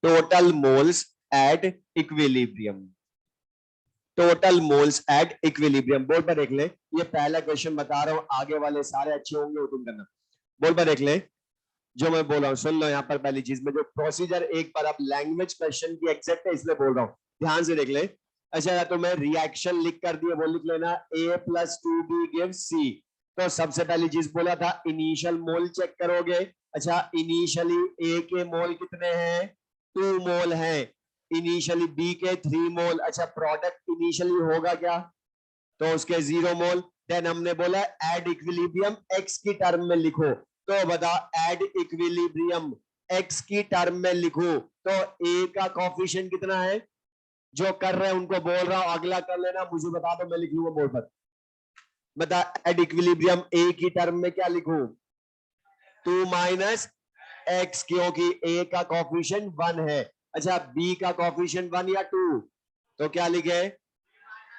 Total moles at equilibrium. Total moles at equilibrium. Board पर देख ले. ये पहला question बता रहा हूं, आगे वाले सारे अच्छे होंगे वो तुम करना. बोर्ड पर देख ले जो मैं बोल रहा हूँ. सुन लो यहाँ पर पहली चीज में जो प्रोसीजर, एक बार अब लैंग्वेज क्वेश्चन की एग्जैक्ट है इसलिए बोल रहा हूँ, ध्यान से देख ले. अच्छा, तो मैं रिएक्शन लिख कर दिए, वो लिख लेना A + 2B gives C. तो सबसे पहली चीज बोला था इनिशियल मोल चेक करोगे. अच्छा, इनिशियली A के मोल कितने हैं? 2 मोल हैं. इनिशियली B के 3 मोल. अच्छा, प्रोडक्ट इनिशियली होगा क्या? तो उसके 0 मोल. देन हमने बोला एट इक्विलिब्रियम x की टर्म में लिखो. तो बता, एट इक्विलिब्रियम x की टर्म में लिखो तो A का कोफिशिएंट कितना है? जो कर रहे हैं उनको बोल रहा हूं, अगला कर लेना, मुझे बता दो, मैं लिख लूंगा बोर्ड पर. बता, एट इक्विलिब्रियम A की टर्म में क्या लिखूं? 2 - x, क्योंकि A का कोफिशिएंट 1 है. अच्छा, B का कोफिशिएंट 1 या 2? तो क्या लिखे?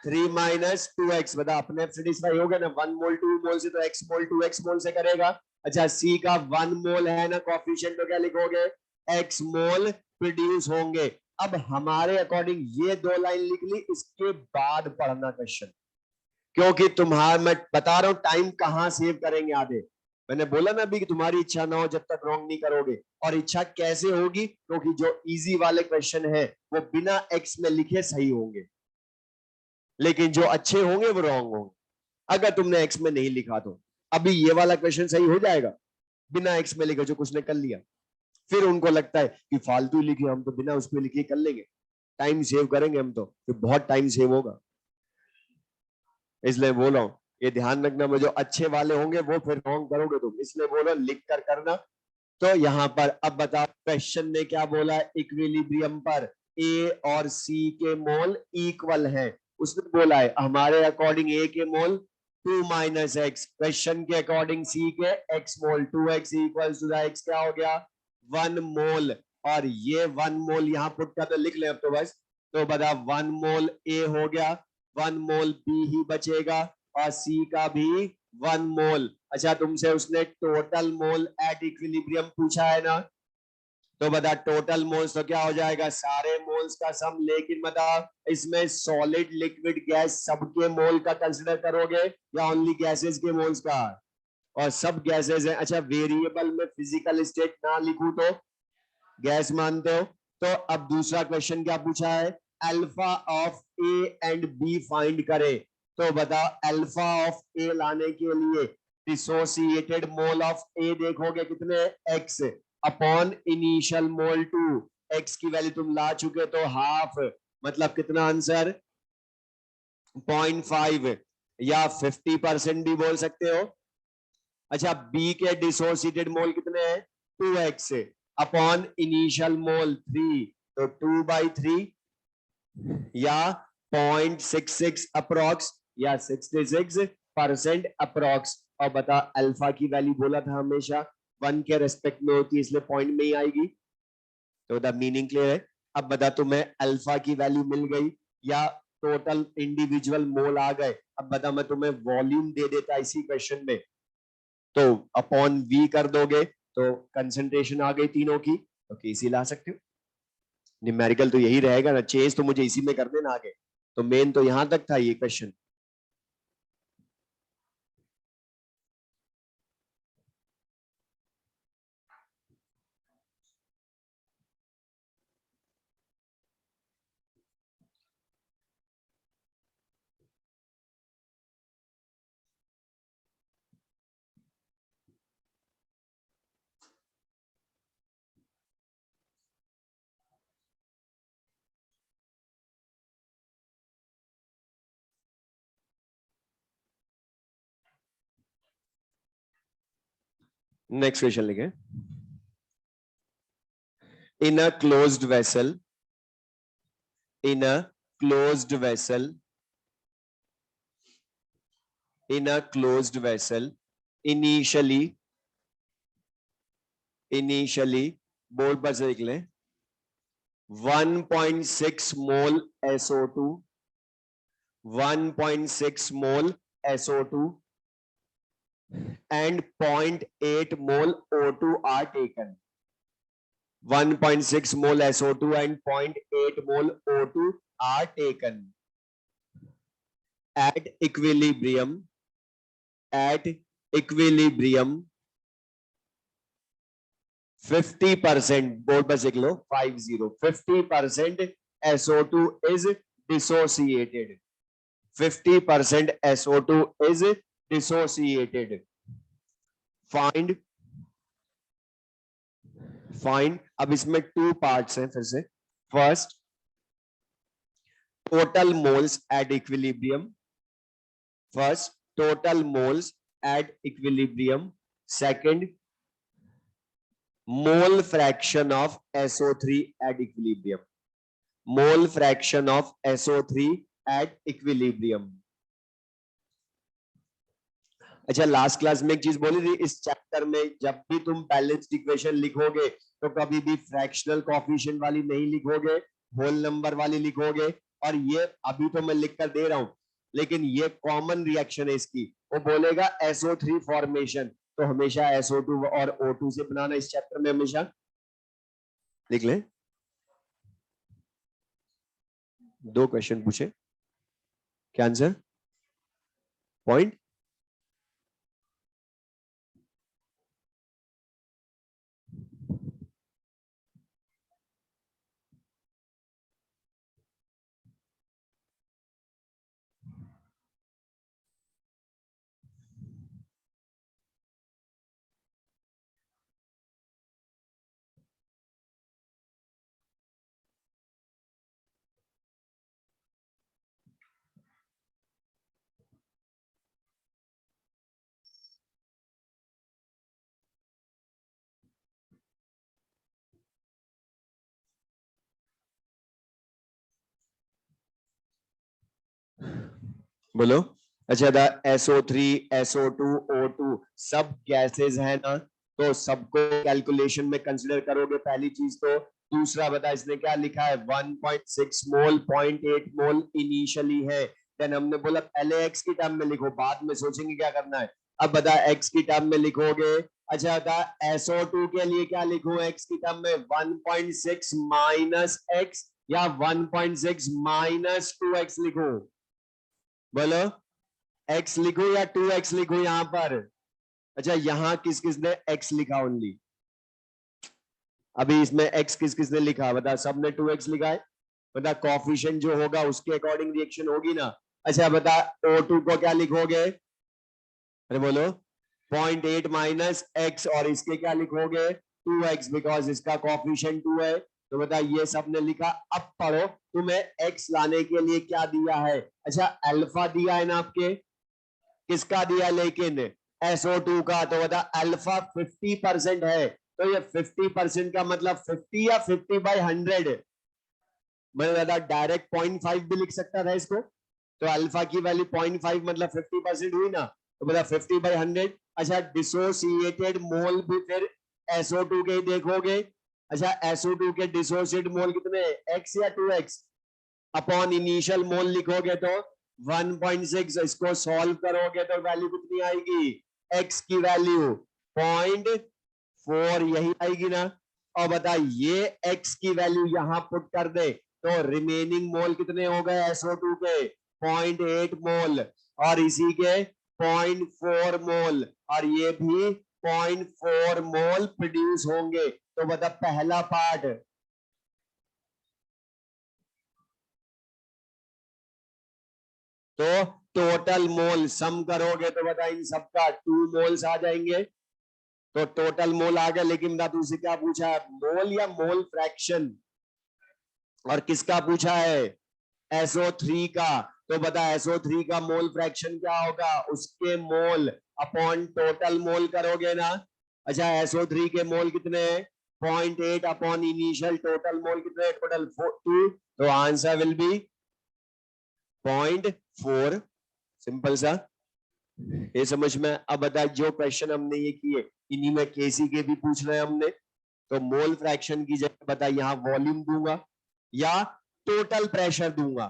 3 - 2x. बता, अपने आप सेटिस्फाई हो गया ना. 1 मोल 2 मोल से तो x मोल 2x मोल से करेगा. अच्छा, C का 1 मोल है ना कोफिशिएंट, तो क्या लिखोगे? x मोल प्रोड्यूस होंगे. अब हमारे अकॉर्डिंग ये 2 लाइन लिख ली, इसके बाद पढ़ना क्वेश्चन, क्योंकि तुम्हारा मैं बता रहा हूं टाइम कहां सेव करेंगे आधे. मैंने बोला ना अभी कि तुम्हारी इच्छा ना हो जब तक रॉन्ग नहीं करोगे. और इच्छा कैसे होगी? क्योंकि जो इजी वाले क्वेश्चन है वो बिना x में लिखे सही होंगे, लेकिन जो अच्छे होंगे वो रॉन्ग होंगे. अगर तुमने x में नहीं लिखा तो अभी ये वाला क्वेश्चन सही हो जाएगा बिना x में लिखे, जो कुछ ने कर लिया. फिर उनको लगता है कि फालतू लिखे, हम तो बिना उसमें लिखे कर लेंगे, टाइम सेव करेंगे हम, तो बहुत टाइम सेव होगा. इसलिए बोल रहा हूं, ये ध्यान रखना, में जो अच्छे वाले होंगे वो फिर रॉन्ग करोगे तुम, इसलिए बोलो लिख कर करना. तो यहां पर अब बताओ क्वेश्चन ने क्या बोला है? इक्विलिब्रियम पर A और C के मोल इक्वल हैं. उसने बोला है हमारे अकॉर्डिंग A के मोल 2 - x, क्वेश्चन के अकॉर्डिंग C के x mole 2x equals to the x क्या हो गया? 1 मोल. और ये 1 मोल यहां पुट कर तो लिख ले अब तो बस. तो बता, 1 मोल A हो गया, 1 मोल B ही बचेगा और C का भी 1 मोल. अच्छा, तुमसे उसने टोटल मोल एट इक्विलिब्रियम पूछा है ना, तो बता टोटल मोल्स तो क्या हो जाएगा? सारे मोल्स का सम. लेकिन बता, इसमें सॉलिड लिक्विड गैस सबके मोल का कंसिडर करोगे या ओनली गैसेस के मोल्स का? और सब गैसेस है. अच्छा, वेरिएबल में फिजिकल स्टेट ना लिखूं तो गैस मानते हो? तो अब दूसरा क्वेश्चन क्या पूछा है? Alpha of A and B find करे. तो बता, अल्फा ऑफ ए लाने के लिए डिसोसिएटेड मोल ऑफ ए देखोगे कितने? x अपॉन इनिशियल मोल 2. x की वैल्यू तुम ला चुके तो हाफ, मतलब कितना आंसर? 0.5 या 50% भी बोल सकते हो. अच्छा, B के डिसोसिएटेड मोल कितने हैं? 2x अपॉन इनिशियल मोल 3, तो 2/3 या 0.66 अप्रोक्स या 66% अप्रोक्स. और बता, अल्फा की वैल्यू बोला था हमेशा 1 के रेस्पेक्ट में होती है, इसलिए पॉइंट में ही आएगी. तो द मीनिंग क्लियर है. अब बता, तुम्हें अल्फा की वैल्यू मिल गई या टोटल इंडिविजुअल मोल आ गए? अब बता, मैं तुम्हें वॉल्यूम दे देता इसी क्वेश्चन में, तो अपॉन V कर दोगे तो कंसंट्रेशन आ गई तीनों की, तो KC ला सकते हो. न्यूमेरिकल तो यही रहेगा ना, चेंज तो मुझे इसी में कर देना आगे. तो मेन तो यहां तक था ये क्वेश्चन. नेक्स्ट क्वेश्चन लिखे, in a closed vessel, in a closed vessel, in a closed vessel, initially board पर से लिख लें, 1.6 mole SO2, 1.6 mole SO2 and 0.8 mole O2 are taken. 1.6 mole SO2 and 0.8 mole O2 are taken at equilibrium 50%, board पर लिख लो 50% SO2 is dissociated. 50% SO2 is dissociated. Find अब इसमें 2 parts हैं फिर से. First, total moles at equilibrium. Second, mole fraction of SO3 at equilibrium. Mole fraction of SO3 at equilibrium. अच्छा, last class में एक चीज बोली थी, इस चैप्टर में जब भी तुम बैलेंस्ड इक्वेशन लिखोगे तो कभी भी फ्रैक्शनल कोएफिशिएंट वाली नहीं लिखोगे, होल नंबर वाली लिखोगे. और ये अभी तो मैं लिख कर दे रहा हूं, लेकिन ये कॉमन रिएक्शन है इसकी. वो बोलेगा SO3 फॉर्मेशन, तो हमेशा SO2 और O2 से बनाना. इस चैप्टर में हमेशा लिख लें. 2 क्वेश्चन पूछे, क्या आंसर? पॉइंट. बोलो. अच्छा, SO3, SO2, O2 सब गैसेस है ना, तो सबको कैलकुलेशन में कंसीडर करोगे, पहली चीज तो. दूसरा बता, इसने क्या लिखा है, 1.6 मोल 0.8 मोल इनिशियली है. देन हमने बोला पहले x की टर्म में लिखो, बाद में सोचेंगे क्या करना है. अब बता, x की टर्म में लिखोगे. अच्छा बता, SO2 के लिए क्या लिखूं x की टर्म में, 1.6 माइनस x या 1.6 माइनस 2x लिखूं? बोलो, x लिखो या 2x लिखो यहां पर? अच्छा, यहां किस किसने x लिखा ओनली? अभी इसमें x किस किसने लिखा बता? सबने 2x लिखा है. बता, कोएफिशिएंट जो होगा उसके अकॉर्डिंग रिएक्शन होगी ना. अच्छा बता, O2 को क्या लिखोगे? अरे बोलो, 0.8 माइनस x, और इसके क्या लिखोगे? 2x, बिकॉज इसका कोएफिशिएंट 2 है. तो बता, ये सबने लिखा. अब पढ़ो, तुम्हें x लाने के लिए क्या दिया है. अच्छा, अल्फा दिया है ना आपके. किसका दिया लेकिन? SO2 का. तो बता, अल्फा 50% है, तो ये 50% का मतलब 50 या 50/100? मैं बता, डायरेक्ट 0.5 भी लिख सकता था इसको. तो अल्फा की वैल्यू 0.5 मतलब 50% हुई ना. तो बता 50/100. अच्छा, डिसोसिएटेड मोल भी फिर SO2 के ही देखोगे. अच्छा, SO2 के डिसोसिएटेड मोल कितने, x या 2x? अपॉन इनिशियल मोल लिखोगे तो 1.6. इसको सॉल्व करोगे तो वैल्यू कितनी आएगी, x की वैल्यू 0.4 यही आएगी ना. और बता, ये x की वैल्यू यहां पुट कर दे तो रिमेनिंग मोल कितने हो गए SO2 के, 0.8 मोल, और इसी के 0.4 मोल, और ये भी 0.4 मोल प्रोड्यूस होंगे. तो बता, पहला पार्ट. तो टोटल मोल सम करोगे तो बता, इन सबका 2 मोल्स आ जाएंगे. तो टोटल मोल आ गया. लेकिन बता, तुझसे क्या पूछा है, मोल या मोल फ्रैक्शन? और किसका पूछा है, SO3 का. तो बता, SO3 का मोल फ्रैक्शन क्या होगा, उसके मोल अपॉन टोटल मोल करोगे ना. अच्छा SO3 के मोल कितने हैं 0.8 अपॉन इनिशियल टोटल मोल कितने हैं टोटल 2 तो आंसर विल बी 0.4 सिंपल सा ये समझ में। अब बताए जो क्वेश्चन हमने ये किए इन्हीं में केसी के भी पूछ रहे हैं हमने तो मोल फ्रैक्शन की जगह बता यहां वॉल्यूम दूंगा या टोटल प्रेशर दूंगा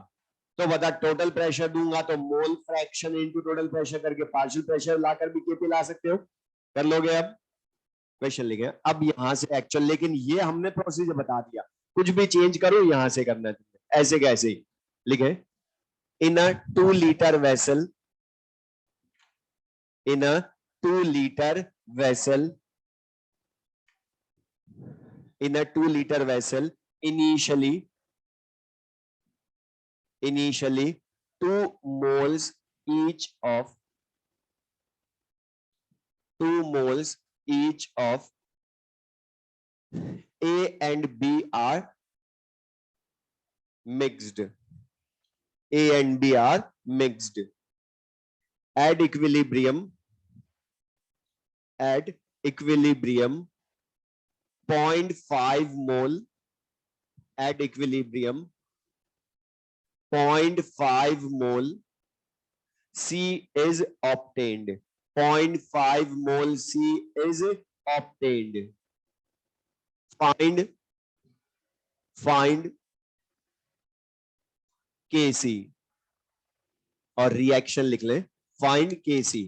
तो बता टोटल प्रेशर दूंगा तो mole fraction into total pressure करके पार्शियल प्रेशर लाकर भी केपी ला सकते हो कर लोगे अब क्वेश्चन लिखे अब यहां से एक्चुअल लेकिन ये हमने प्रोसीजर बता दिया कुछ भी चेंज करो यहां से करना है ऐसे कैसे ही लिखे in a 2 litre vessel in a 2 liter vessel in a 2 liter vessel initially 2 moles each of 2 moles each of A and B are mixed A and B are mixed at equilibrium 0.5 mole at equilibrium 0.5 mole C is obtained 0.5 mole C is obtained find Kc और reaction लिख लें find Kc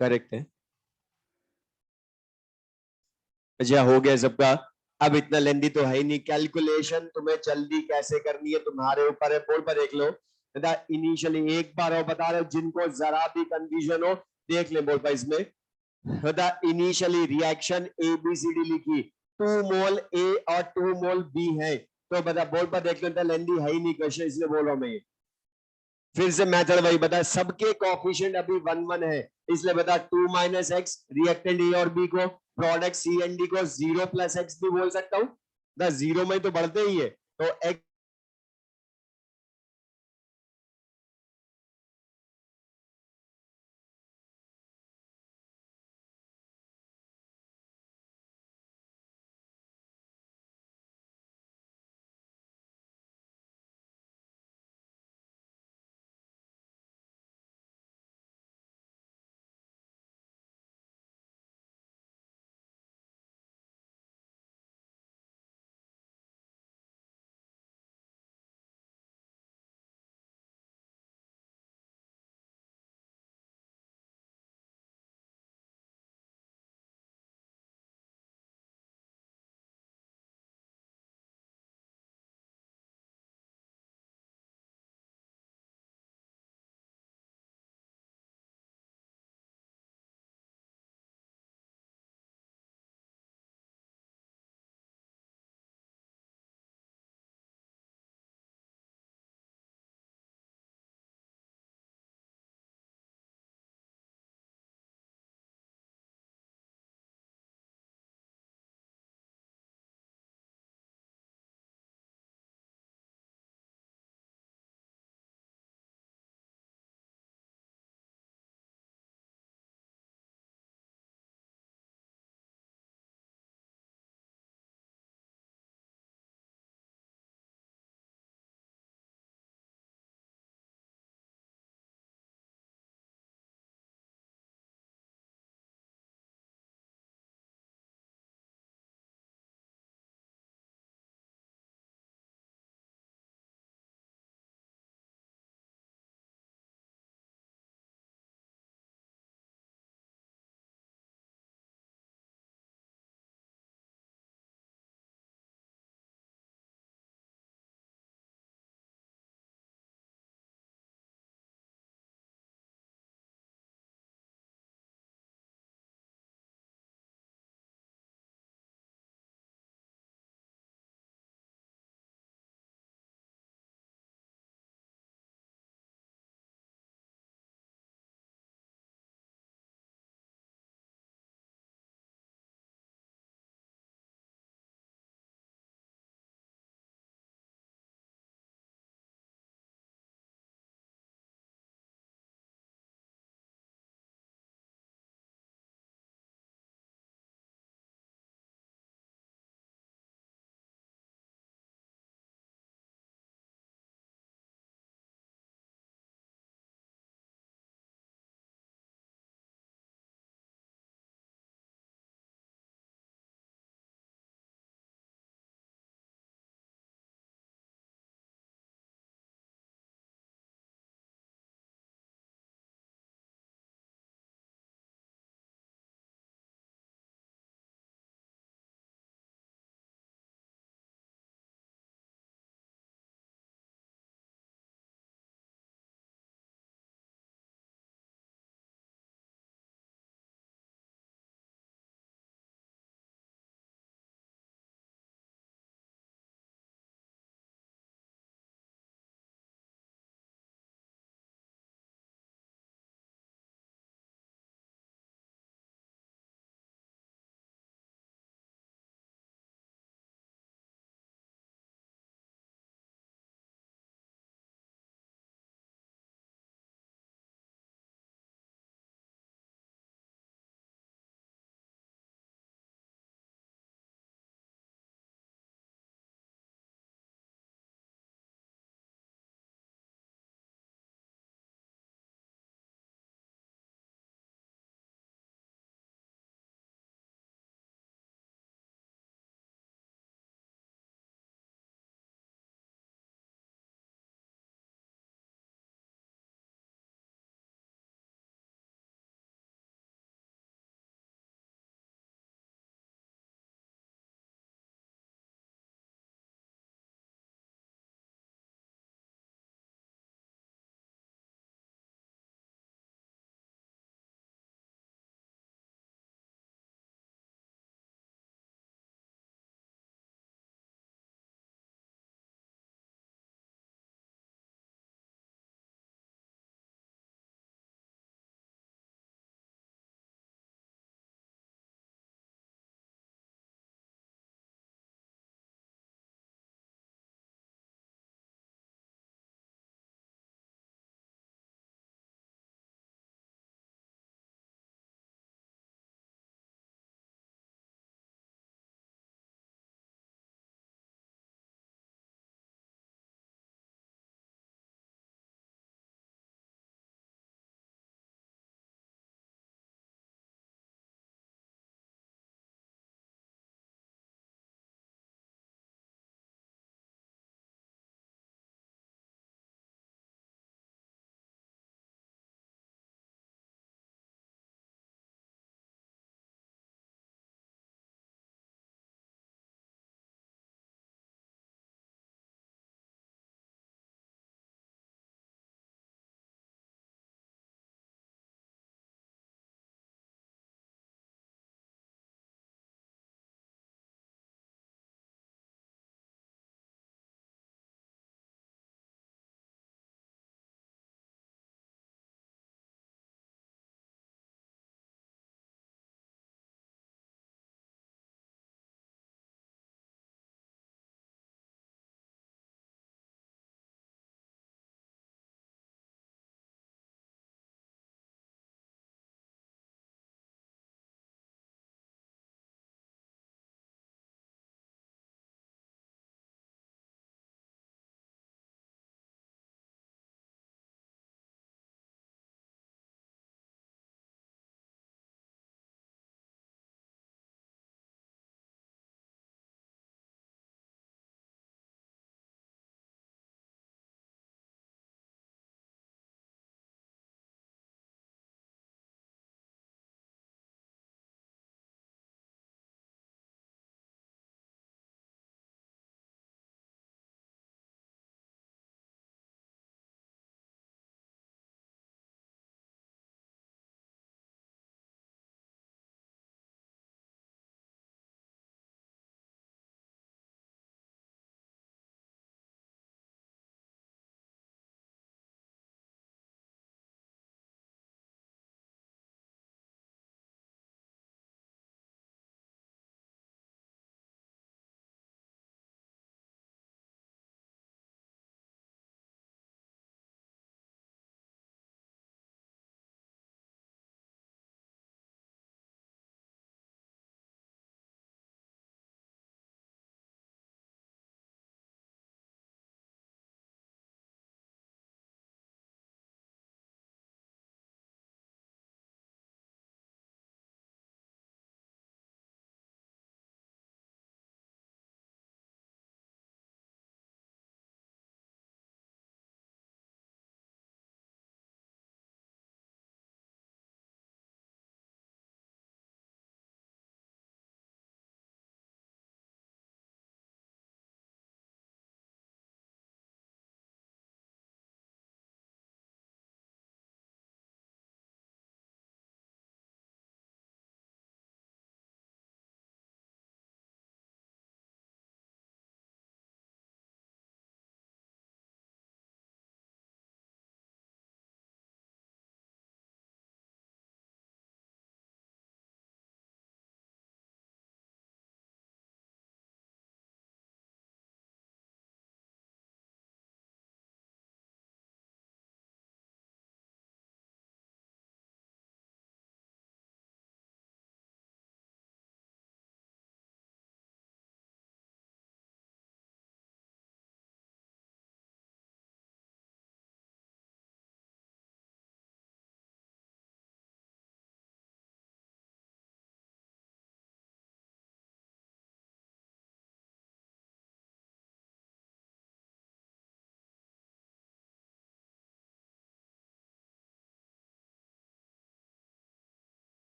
correct है अच्छा हो गया सबका अब इतना लेंदी तो है ही नहीं कैलकुलेशन तुम्हें जल्दी कैसे करनी है तुम्हारे ऊपर है बोल पर देख लो इनिशियली एक बार और बता रहे हो जिनको जरा भी कंफ्यूजन हो देख ले बोल पर इसमें initially reaction A B C D लिखी 2 मोल ए और 2 मोल बी है तो बता बोल पर देख लो लेंदी है ही नहीं क्वेश्चन इसलिए बोल रहा हूं मैं फिर से मेथड वही बता सबके कोफिशिएंट अभी 1 1 है इसलिए बता 2 माइनस एक्स रिएक्टेंट ए और बी को प्रोडक्ट सी एंड डी को 0 प्लस एक्स भी बोल सकता हूं 0 में तो बढ़ते ही है तो x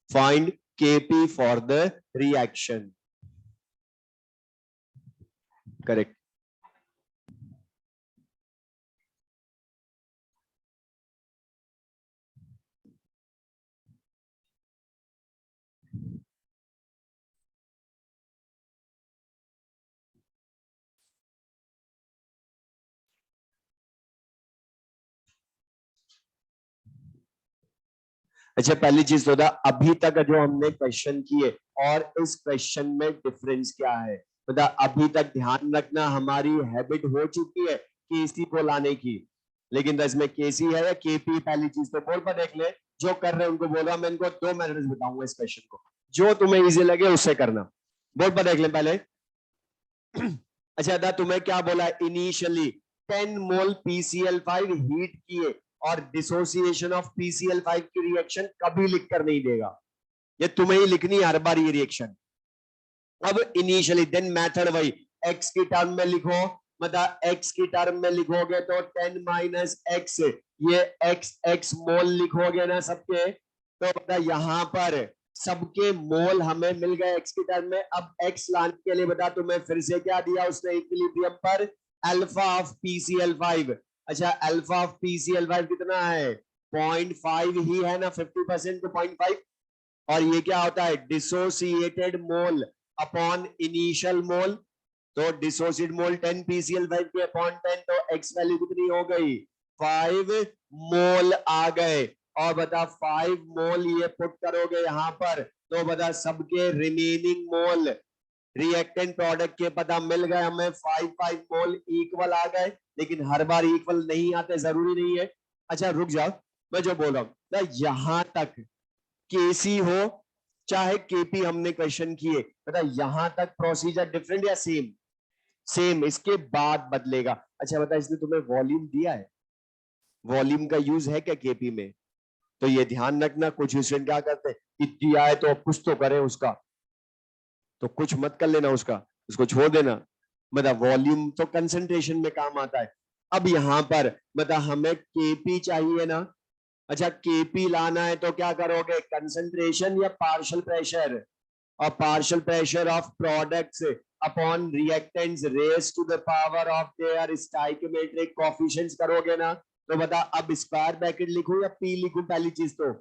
find Kp for the reaction. Correct. अच्छा, पहली चीज तो था अभी तक जो हमने क्वेश्चन किए और इस क्वेश्चन में डिफरेंस क्या है। बता, अभी तक ध्यान रखना हमारी हैबिट हो चुकी है केसी को लाने की, लेकिन इसमें केसी है या केपी। पहली चीज तो बोल पर देख ले, जो कर रहे हैं उनको बोल रहा, मैं इनको 2 मेथड्स बताऊंगा इस क्वेश्चन को, जो तुम्हें इजी लगे उससे करना। बोल पर देख ले पहले। अच्छा दा, तुम्हें क्या बोला, इनिशियली 10 मोल PCl5 हीट किए और डिसोसिएशन ऑफ PCl5 की रिएक्शन कभी लिख कर नहीं देगा, ये तुम्हें ही लिखनी है हर बार ये रिएक्शन। अब इनिशियली देन मेथड वही, x की टर्म में लिखो, मतलब x की टर्म में लिखोगे तो 10 माइनस एक्स, ये x मोल लिखोगे ना सबके, तो बता यहां पर सबके मोल हमें मिल गए x की टर्म में। अब x लाने के लिए बता तुम्हें फिर से क्या दिया उसने इक्विलिब्रियम पर, अल्फा ऑफ PCl5। अच्छा, अल्फा ऑफ PCl5 कितना है, 0.5 ही है ना, 50% तो 0.5। और ये क्या होता है, डिसोसिएटेड मोल अपॉन इनिशियल मोल, तो डिसोसिएट मोल 10 PCl5 के अपॉन 10, तो x वैल्यू कितनी हो गई, 5 मोल आ गए। और बता 5 मोल ये पुट करोगे यहां पर, तो बता सबके रिमेनिंग मोल रिएक्टेंट प्रोडक्ट के पता मिल गए हमें, 5 मोल इक्वल आ गए। लेकिन हर बार इक्वल नहीं आते, जरूरी नहीं है। अच्छा रुक जाओ, मैं जो बोल रहा हूं यहां तक केसी हो चाहे केपी हमने क्वेश्चन किए, बता यहां तक प्रोसीजर डिफरेंट या सेम, सेम, इसके बाद बदलेगा। अच्छा बता, इसने तुम्हें वॉल्यूम दिया है, वॉल्यूम का यूज है क्या केपी में, तो ये ध्यान रखना। कुछ स्टूडेंट क्या करते हैं, दिया है तो कुछ तो करें उसका, तो कुछ मत कर लेना उसका, उसको छोड़ देना। मतलब वॉल्यूम तो कंसंट्रेशन में काम आता है। अब यहां पर मतलब हमें केपी चाहिए ना। अच्छा, केपी लाना है तो क्या करोगे, कंसंट्रेशन या पार्शियल प्रेशर, और partial pressure of products upon reactants raise to the power of their stoichiometric coefficients करोगे ना। तो बता अब स्क्वायर ब्रैकेट लिखूं या पी लिखूं, पहली चीज तो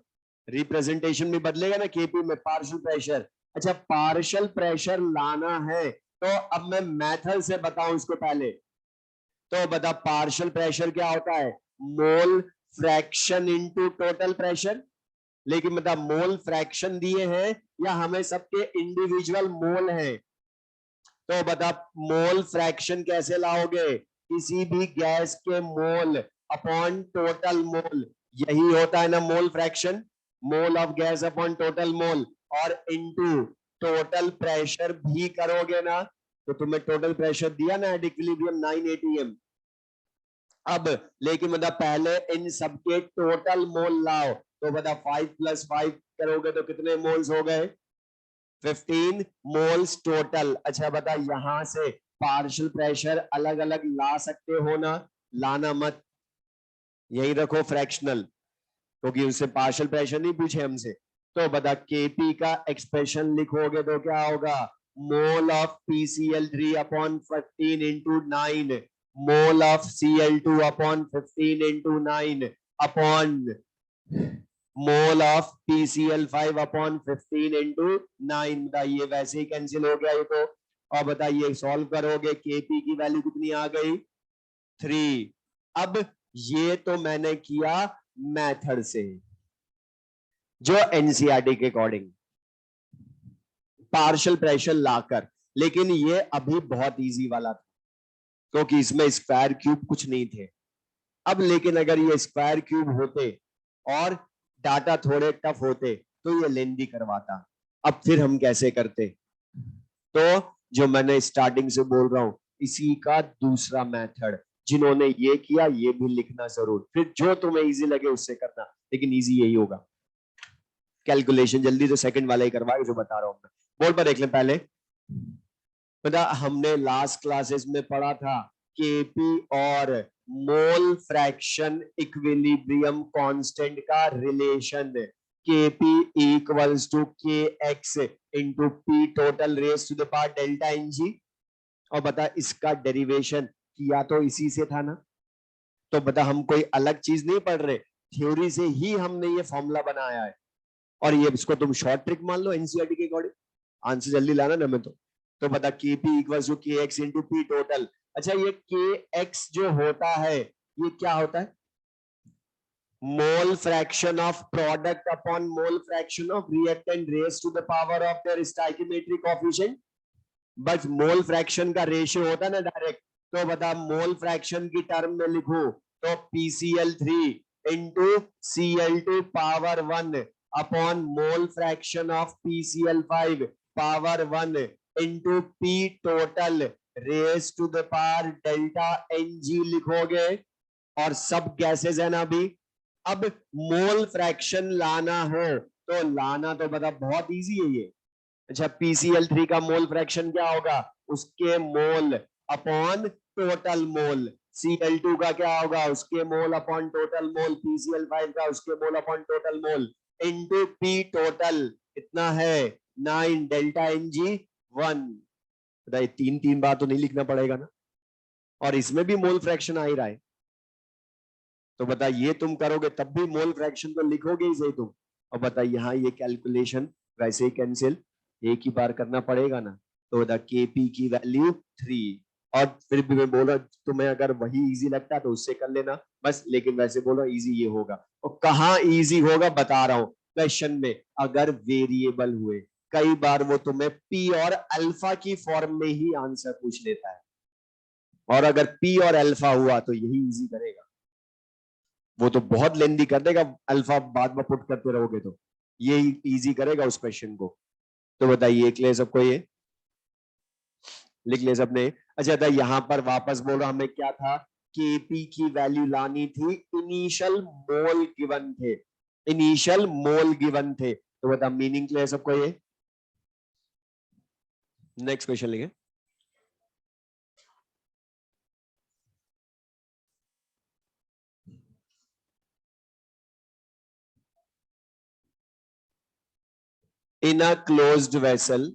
रिप्रेजेंटेशन में बदलेगा ना केपी में पार्शियल प्रेशर। अच्छा, पार्शियल प्रेशर लाना है तो अब मैं मेथड से बताऊं इसको पहले, तो बता पार्शियल प्रेशर क्या होता है, mole fraction into total pressure. लेकिन मतलब मोल फ्रैक्शन दिए हैं या हमें सबके इंडिविजुअल मोल हैं, तो बता मोल फ्रैक्शन कैसे लाओगे, किसी भी गैस के मोल अपॉन टोटल मोल, यही होता है ना mole fraction, mole of gas upon total mole, और इनटू टोटल प्रेशर भी करोगे ना, तो तुम्हें टोटल प्रेशर दिया ना एट इक्विलिब्रियम 9 atm। अब लेकिन मतलब पहले इन सबके टोटल मोल लाओ, तो बता 5 + 5 करोगे तो कितने मोल्स हो गए, 15 मोल्स टोटल। अच्छा बता यहां से पार्शियल प्रेशर अलग अलग ला सकते हो ना, लाना मत, यही रखो फ्रैक्शनल, क्योंकि उससे पार्शियल प्रेशर नहीं पूछे हमसे। तो बता केपी का एक्सप्रेशन लिखोगे तो क्या होगा, mole of PCl3 upon 15 into 9, mole of Cl2 upon 15 into 9 upon mole of PCl5 upon 15 into 9। बताइए वैसे ही कैंसिल हो गया ये तो। और बताइए सॉल्व करोगे, केपी की वैल्यू कितनी आ गई, 3। अब ये तो मैंने किया मेथड से, जो एनसीईआरटी के अकॉर्डिंग पार्शियल प्रेशर लाकर, लेकिन ये अभी बहुत इजी वाला था क्योंकि इसमें स्क्वायर क्यूब कुछ नहीं थे। अब लेकिन अगर ये स्क्वायर क्यूब होते और डाटा थोड़े टफ होते तो ये लेंदी करवाता। अब फिर हम कैसे करते, तो जो मैंने स्टार्टिंग से बोल रहा हूं इसी का दूसरा मेथड, जिन्होंने ये किया ये भी लिखना जरूर, फिर जो तुम्हें इजी लगे उससे करना, लेकिन इजी यही होगा। कैलकुलेशन जल्दी से सेकंड वाला ही करवाएगा जो बता रहा हूं मैं। बोल पर देख लें पहले, पता हमने लास्ट क्लासेस में पढ़ा था केपी और मोल फ्रैक्शन इक्विलिब्रियम कांस्टेंट का relation. KP equals to KX into P total raised to the power delta NG। और बता इसका डेरिवेशन किया तो इसी से था ना, तो बता हम कोई अलग चीज नहीं पढ़ रहे, थ्योरी से ही हमने ये फॉर्मूला बनाया है। और ये इसको तुम शॉर्ट ट्रिक मान लो एनसीईआरटी के अकॉर्डिंग, आंसर जल्दी लाना ना। मैं तो बता KP equals to KX into P total. अच्छा ये KX जो होता है ये क्या होता है, mole fraction of product upon mole fraction of reactant raise to the power of their stoichiometric coefficient. बस मोल फ्रैक्शन का रेशियो होता है ना डायरेक्ट, तो बता मोल फ्रैक्शन की टर्म में लिखो तो PCl3 into Cl2 power 1 upon mole fraction of PCl5 power 1 into P total raise to the power delta Ng लिखोगे। और सब गैसेज है ना अभी। अब मोल फ्रैक्शन लाना हो तो लाना तो बता बहुत इजी है ये। अच्छा PCl3 का मोल फ्रैक्शन क्या होगा, उसके mole upon total mole. Cl2 का क्या होगा, उसके mole upon total mole. PCl5 का उसके mole upon total mole into P total कितना है 9 डेल्टा Ng 1। बताइए तीन तीन बार तो नहीं लिखना पड़ेगा ना, और इसमें भी मोल फ्रैक्शन आ ही रहा है। तो बता ये तुम करोगे तब भी मोल फ्रैक्शन तो लिखोगे ही सही तुम। और बता यहाँ ये कैलकुलेशन वैसे ही कैंसिल, एक ही बार करना पड़ेगा ना। तो बता KP की वैल्यू 3। और फिर भी मैं बोल रहा तुम्हें अगर वही इजी लगता तो उससे कर लेना बस, लेकिन वैसे बोल रहा इजी ये होगा। और कहाँ इजी होगा बता रहा हूं, क्वेश्चन में अगर वेरिएबल हुए कई बार वो तुम्हें P और अल्फा की फॉर्म में ही आंसर पूछ लेता है, और अगर P और अल्फा हुआ तो यही इजी करेगा। वो तो बहुत लेंदी कर देगा अल्फा बाद में पुट करते रहोगे, तो ये इजी करेगा उस क्वेश्चन को। तो बताइए एक ले सबको ये लिख ले सबने। अच्छा था यहां पर वापस बोल रहा हमें क्या था, KP की वैल्यू लानी थी, इनिशियल मोल गिवन थे, इनिशियल मोल गिवन थे। तो बता मीनिंग क्लियर सबको ये। नेक्स्ट क्वेश्चन लिखे। In a closed vessel,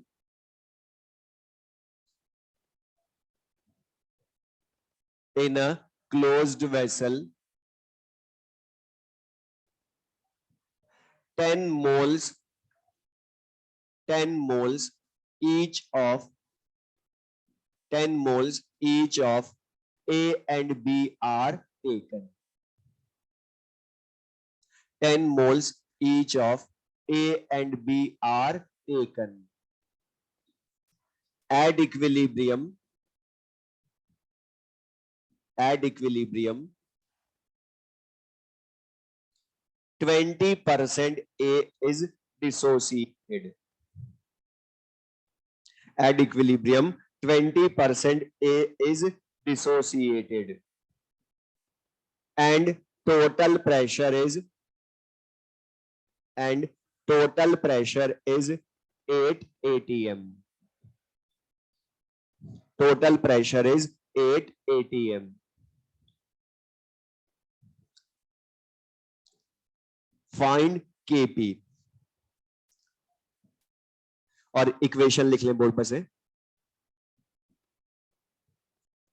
in a closed vessel 10 moles 10 moles each of 10 moles each of A and B are taken, 10 moles each of A and B are taken at equilibrium 20% A is dissociated, at equilibrium 20% A is dissociated and total pressure is 8 atm, total pressure is 8 atm। Find KP और equation लिख लें board पर से।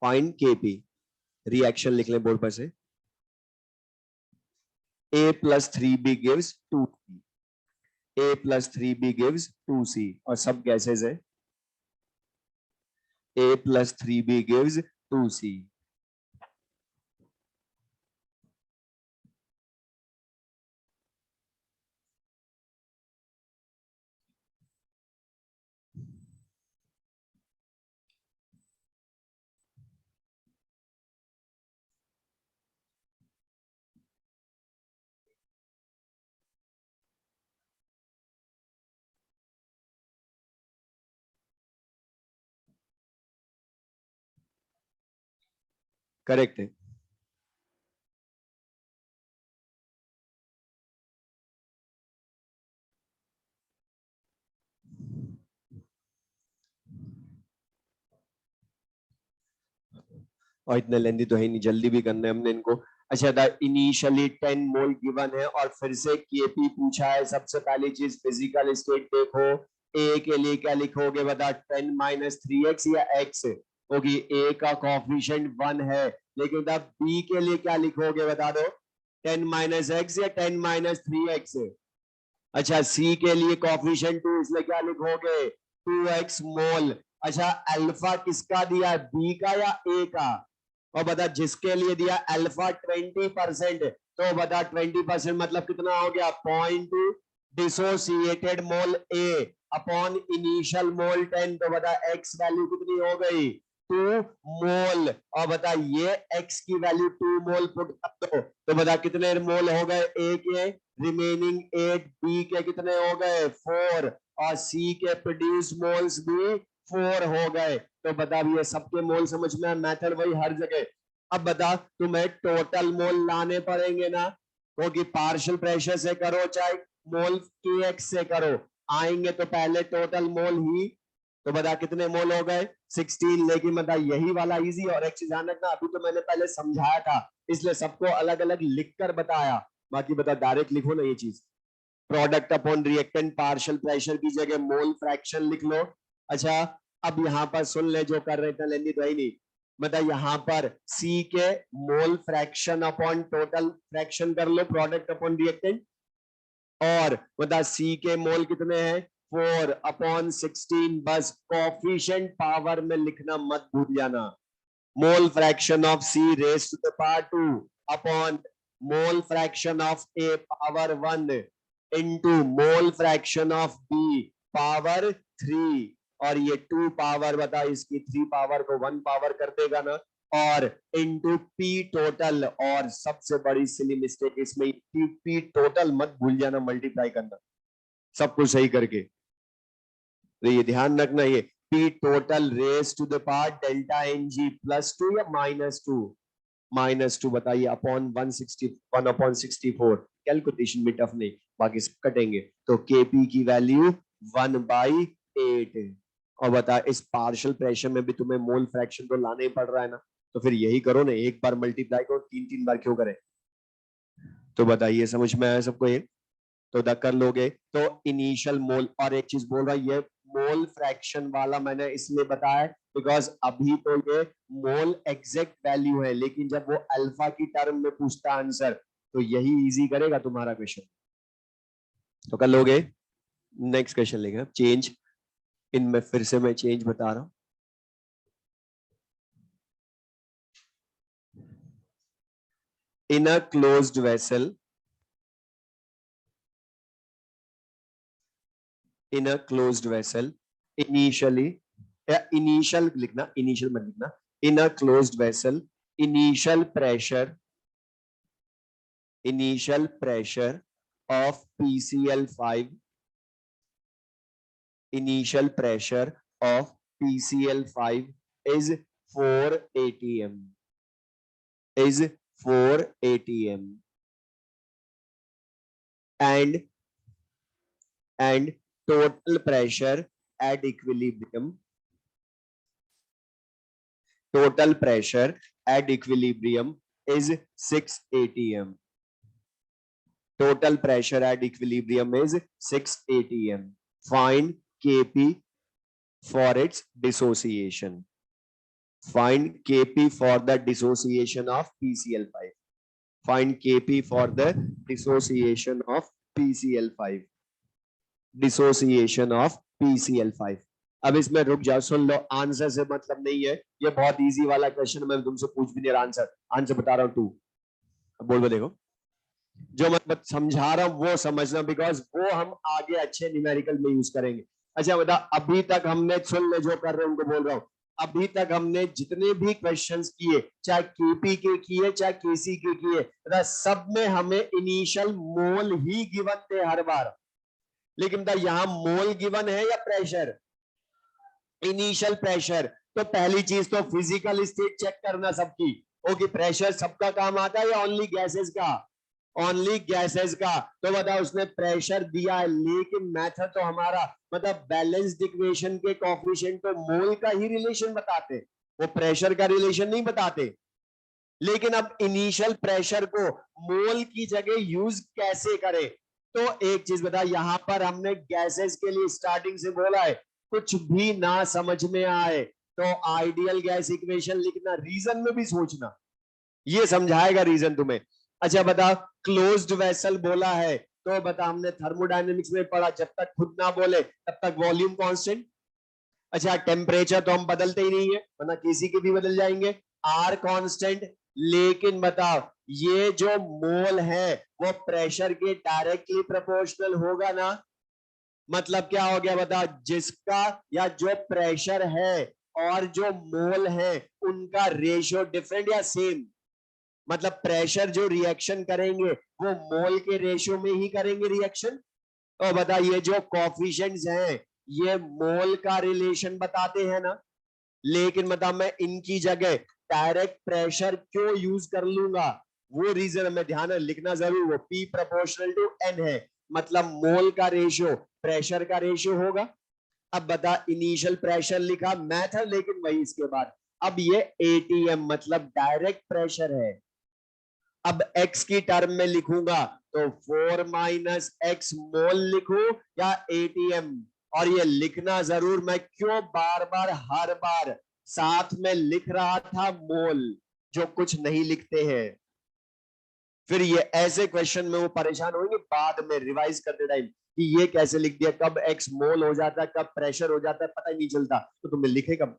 Find KP reaction लिख लें board पर से। A plus 3B gives 2C, A plus 3B gives 2C और सब गैसेज है। A plus 3B gives 2C। Correct है। और इतने लेंदी तो है नहीं, जल्दी भी करना है हमने इनको। अच्छा द इनिशियली 10 मोल गिवन है और फिर से केपी पूछा है। सबसे पहली चीज फिजिकल स्टेट देखो, ए के लिए क्या लिखोगे बता, 10 माइनस 3x या x, क्योंकि ए का कॉफिशिएंट 1 है, लेकिन तब बी के लिए क्या लिखोगे बता दो, 10 माइनस एक्स या 10 माइनस 3x। अच्छा सी के लिए कॉफिशिएंट 2, इसलिए क्या लिखोगे 2x मोल। अच्छा अल्फा किसका दिया है, बी का या ए का, और बता जिसके लिए दिया अल्फा 20%, तो बता 20% मतलब कितना हो गया, 0.2 डिसोसिएटेड मोल ए अपॉन इनिशियल मोल 10, तो बता एक्स वैल्यू कितनी हो गई 2 मोल, और बता ये एक्स की वैल्यू 2 मोल पुट कर दो, तो बता कितने मोल हो गए ए के, रिमेनिंग 8, बी के कितने हो गए 4, और सी के प्रोड्यूस मोल्स भी 4 हो गए। तो बता ये सबके मोल समझ में, मेथड वही हर जगह। अब बता तुम्हें टोटल मोल लाने पड़ेंगे ना, क्योंकि पार्शियल प्रेशर से करो चाहे मोल के एक्स से करो, आएंगे तो पहले टोटल मोल ही। तो बता कितने मोल हो गए 16, लेकिन बता यही वाला इजी, और एक चीज ध्यान रखना, अभी तो मैंने पहले समझाया था इसलिए सबको अलग अलग लिख कर बताया, बाकी बता डायरेक्ट लिखो ना ये चीज, product upon reactant partial pressure की जगह मोल फ्रैक्शन लिख लो। अच्छा अब यहां पर सुन ले, जो कर रहे थे लेनी तो ही नहीं, मतलब यहां पर सी के mole fraction upon total fraction कर लो, प्रोडक्ट अपॉन रिएक्टेंट, और बता सी के मोल कितने हैं 4 अपॉन 16, बस कोफिशिएंट पावर में लिखना मत भूल जाना, mole fraction of C raise to the power 2 upon mole fraction of A power 1 into mole fraction of B power 3, और ये 2 पावर बता इसकी 3 पावर को 1 पावर कर देगा ना, और इनटू पी टोटल, और सबसे बड़ी सिली मिस्टेक इसमें पी टोटल मत भूल जाना, मल्टीप्लाई करना सब कुछ सही करके, तो ये ध्यान रखना, ये P total raise to the power delta N G +2 या -2 बताइए अपॉन 161 अपॉन 64, कैलकुलेशन में टफ नहीं, बाकी सब कटेंगे, तो केपी की वैल्यू 1/8। और बता इस पार्शियल प्रेशर में भी तुम्हें मोल फ्रैक्शन तो लाना ही पड़ रहा है ना, तो फिर यही करो ना, एक बार मल्टीप्लाई करो, 3 बार क्यों करें, तो बताइए समझ में आया सबको ये, तो कर लोगे तो इनिशियल मोल, और एक चीज बोल रहा ये मोल फ्रैक्शन वाला मैंने इसलिए बताया बिकॉज अभी तो ये मोल एग्जैक्ट वैल्यू है, लेकिन जब वो अल्फा की टर्म में पूछता आंसर तो यही इजी करेगा तुम्हारा क्वेश्चन, तो कर लोगे। नेक्स्ट क्वेश्चन लेंगे चेंज, इनमें फिर से मैं चेंज बता रहा हूं, in a closed vessel, in a closed vessel initially, या initial लिखना, initial मत लिखना, in a closed vessel initial pressure of PCl5, initial pressure of PCl5 is 4 atm, is 4 atm, and total pressure at equilibrium, total pressure at equilibrium is 6 atm, total pressure at equilibrium is 6 atm, find kp for its dissociation, find kp for the dissociation of PCl5, find kp for the dissociation of PCl5, dissociation of PCl5। अब इसमें रुक जाओ, सुन लो, answer से मतलब नहीं है, ये बहुत इजी वाला क्वेश्चन, मैं तुमसे पूछ भी नहीं रहा आंसर, आंसर बता रहा हूं तू, अब बोल देखो, जो मैं समझा रहा हूं वो समझना, बिकॉज वो हम आगे अच्छे न्यूमेरिकल में यूज करेंगे। अच्छा बता, अभी तक हमने, सुन ले जो कर रहे हैं उनको बोल रहा हूं, अभी तक हमने जितने भी क्वेश्चंस किए, चाहे केपी के किए चाहे केसी के किए, बता सब में हमें इनिशियल मोल ही गिवन थे हर बार, लेकिन बता यहाँ मोल गिवन है या प्रेशर, इनिशियल प्रेशर, तो पहली चीज तो फिजिकल स्टेट चेक करना सबकी, ओके प्रेशर सबका काम आता है या ओनली गैसेस का, ओनली गैसेस का, तो बता उसने प्रेशर दिया है, लेकिन मेथड तो हमारा मतलब बैलेंस्ड इक्वेशन के कोएफिशिएंट तो मोल का ही रिलेशन बताते, वो प्रेशर का रिलेशन नहीं बताते, लेकिन अब इनिशियल प्रेशर को मोल की जगह यूज कैसे करें? तो एक चीज बता, यहां पर हमने गैसेस के लिए स्टार्टिंग से बोला है, कुछ भी ना समझ में आए तो आइडियल गैस इक्वेशन लिखना, रीजन में भी सोचना, ये समझाएगा रीजन तुम्हें। अच्छा बता, क्लोज्ड वेसल बोला है तो बता, हमने थर्मोडायनेमिक्स में पढ़ा, जब तक खुद ना बोले तब तक वॉल्यूम कांस्टेंट। अच्छा, टेम्परेचर तो हम बदलते ही नहीं है, वरना किसी के भी बदल जाएंगे, आर कांस्टेंट। लेकिन बताओ, ये जो मोल है वो प्रेशर के डायरेक्टली प्रोपोर्शनल होगा ना? मतलब क्या हो गया बता, जिसका या जो प्रेशर है और जो मोल है उनका रेशियो डिफरेंट या सेम? मतलब प्रेशर जो रिएक्शन करेंगे वो मोल के रेशियो में ही करेंगे रिएक्शन। तो बता, ये जो कोफिशिएंट्स हैं ये मोल का रिलेशन बताते हैं ना? लेकिन बता, मैं इनकी जगह डायरेक्ट प्रेशर क्यों यूज कर लूंगा? वो रीजन हमें ध्यान लिखना जरूर, वो P प्रोपोर्शनल टू N है, मतलब मोल का रेशियो प्रेशर का रेशियो होगा। अब बता, इनिशियल प्रेशर लिखा मैथड, लेकिन वही इसके बाद अब ये ATM मतलब डायरेक्ट प्रेशर है। अब x की टर्म में लिखूंगा तो 4 माइनस एक्स मोल लिखूं या ATM? और ये लिखना जरूर, मैं क्यों बार बार हर बार साथ में लिख रहा था मोल, जो कुछ नहीं लिखते हैं, फिर ये ऐसे क्वेश्चन में वो परेशान होंगे बाद में रिवाइज करते टाइम कि ये कैसे लिख दिया, कब एक्स मोल हो जाता है, कब प्रेशर हो जाता है, पता ही नहीं चलता, तो तुम्हें लिखे कब?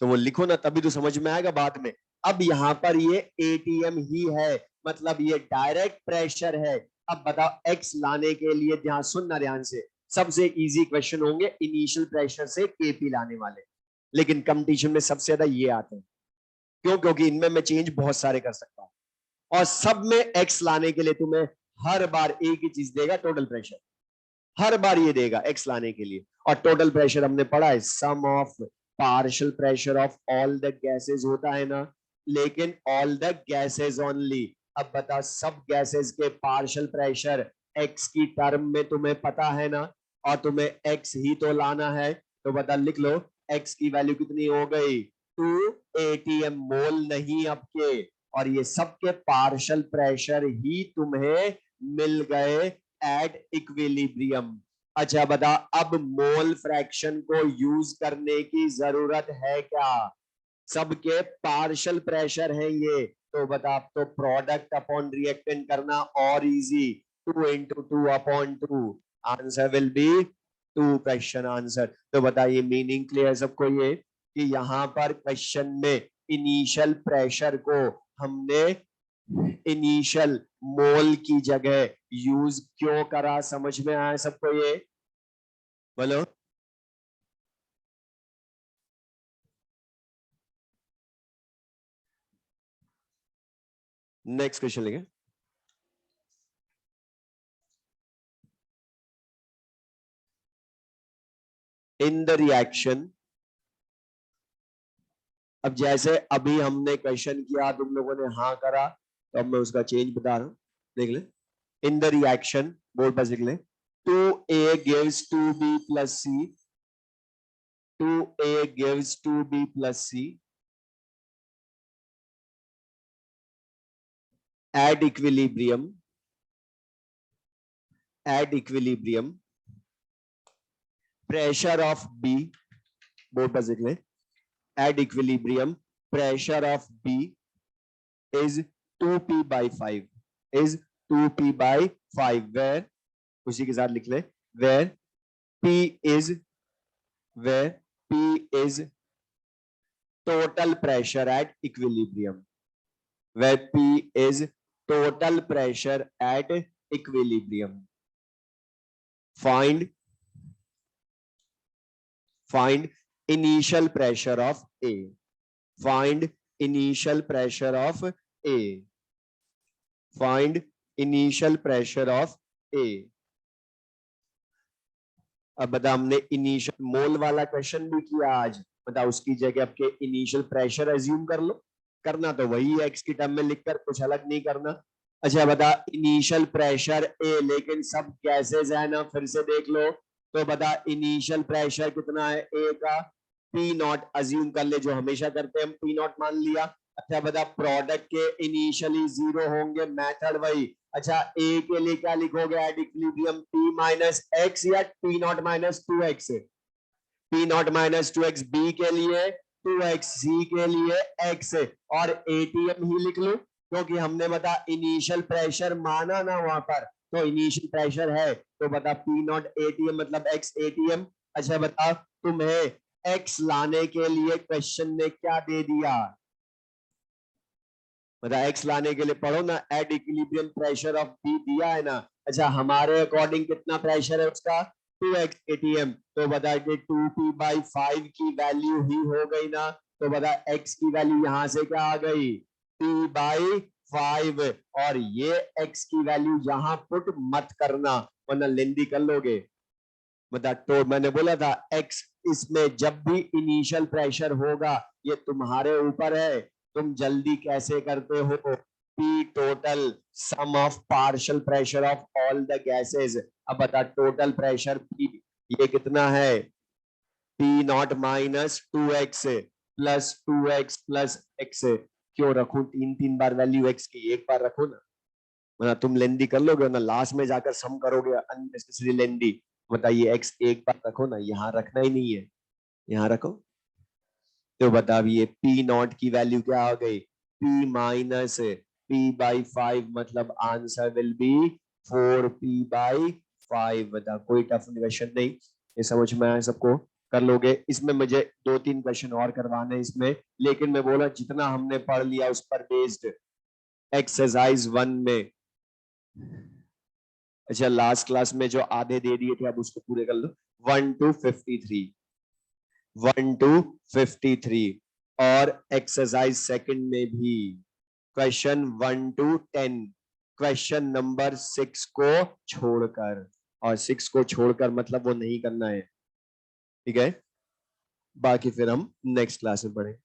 तो वो लिखो ना, तभी तो समझ में आएगा बाद में। अब यहां पर ये ATM ही है, मतलब ये डायरेक्ट प्रेशर है। अब बताओ, एक्स लाने के लिए ध्यान सुनना ध्यान से, सबसे इजी क्वेश्चन होंगे इनिशियल प्रेशर से KP लाने वाले, लेकिन कंपटीशन में सबसे ज्यादा ये आते हैं। क्यों? क्योंकि इनमें मैं चेंज बहुत सारे कर सकता हूं, और सब में एक्स लाने के लिए तुम्हें हर बार एक ही चीज देगा, टोटल प्रेशर। हर बार ये देगा एक्स लाने के लिए। और टोटल प्रेशर हमने पढ़ा है, sum of partial pressure of all the gases होता है ना? लेकिन ऑल द गैसेस ओनली। अब बता, सब गैसेस के पार्शियल प्रेशर एक्स की टर्म में तुम्हें पता है ना? और तुम्हें एक्स ही तो लाना है, तो बता, लिख लो एक्स की वैल्यू कितनी हो गई, 2 ATM मोल नहीं अब के, और ये सबके पार्शियल प्रेशर ही तुम्हें मिल गए एट इक्विलिब्रियम। अच्छा बता, अब मोल फ्रैक्शन को यूज करने की जरूरत है क्या? सबके पार्शियल प्रेशर है ये, तो बता, अब तो प्रोडक्ट अपॉन रिएक्टेंट करना और easy, 2 into 2/2, answer will be 2, question answer. तो बता, ये मीनिंग क्लियर सबको, ये कि यहां पर क्वेश्चन में इनिशियल प्रेशर को हमने इनिशियल मोल की जगह यूज क्यों करा, समझ में आया सबको ये? बोलो। नेक्स्ट क्वेश्चन लेंगे। इन द रिएक्शन, अब जैसे अभी हमने क्वेश्चन किया, तुम लोगों ने हाँ करा, तो अब मैं उसका चेंज बता रहा हूं, देख ले। इन द रिएक्शन, बोर्ड पर लिख ले, 2A gives 2B plus C, 2A gives 2B plus C, at equilibrium, pressure of B, board पर लिख ले, at equilibrium pressure of B is 2P by 5, is 2P by 5, where, उसी के साथ लिख ले, where P is total pressure at equilibrium, where P is total pressure at equilibrium. Find initial pressure of A. Find initial pressure of A. Find initial pressure of A. अब बता, हमने initial मोल वाला question भी किया आज, बता उसकी जगह आपके इनिशियल प्रेशर एज्यूम कर लो, करना तो वही है एक्स की टर्म में लिखकर, कुछ अलग नहीं करना। अच्छा बता, इनिशियल प्रेशर ए, लेकिन सब गैसेज है ना, फिर से देख लो, तो बता इनिशियल प्रेशर कितना है ए का, P0 अज्यूम कर ले, जो हमेशा करते हैं हम, P0 मान लिया, अच्छा बता प्रोडक्ट के इनिशियली 0 होंगे, मेथड वही। अच्छा ए के लिए क्या लिखोगे at equilibrium, p minus X या p not minus 2x? p not minus 2x। B के लिए 2x, सी के लिए x, और एटीएम ही लिख लूं क्योंकि हमने बता इनिशियल प्रेशर माना ना वहां पर, तो इनिशियल प्रेशर है तो बता p नॉट एटीएम मतलब x एटीएम। अच्छा बता तुम्हें x लाने के लिए क्वेश्चन ने क्या दे दिया, मतलब x लाने के लिए पढ़ो ना, at equilibrium pressure of B दिया है ना। अच्छा हमारे अकॉर्डिंग कितना प्रेशर है उसका, 2x एटीएम, तो बता कि 2p/5 की वैल्यू ही हो गई ना, तो बता x की वैल्यू यहां से क्या आ गई, p/5, और ये x की वैल्यू यहां पुट मत करना वरना लेंदी कर लोगे। मतलब तो मैंने बोला था x, इसमें जब भी इनिशियल प्रेशर होगा ये तुम्हारे ऊपर है, तुम जल्दी कैसे करते हो। P total sum of partial pressure of all the gases. अब बता टोटल प्रेशर P ये कितना है, P not minus 2x plus 2x plus x। क्यों रखूं तीन तीन बार वैल्यू x की, एक बार रखो ना, मतलब तुम लेंदी कर लोगे ना, लास्ट में जाकर सम करोगे अननेसेसरी लेंदी। बताइए x एक बार रखो ना, यहाँ रखना ही नहीं है, यहाँ रखो। तो बताइए p नॉट की वैल्यू क्या आ गई, p माइनस p/5, मतलब आंसर विल बी 4p/5। बता कोई टफ क्वेश्चन नहीं, ये समझ में आया सबको, कर लोगे। इसमें मुझे 2-3 क्वेश्चन और करवाने इसमें, लेकिन मैं बोला जितना हमने पढ़ लिया उस पर बेस्ड एक्सरसाइज 1 में। अच्छा लास्ट क्लास में जो आधे दे दिए थे अब उसको पूरे कर लो। 1 to 53, 1 to 53, और एक्सरसाइज सेकंड में भी क्वेश्चन 1 to 10, क्वेश्चन नंबर 6 को छोड़कर, और 6 को छोड़कर मतलब वो नहीं करना है, ठीक है। बाकी फिर हम नेक्स्ट क्लास में पढ़ेंगे।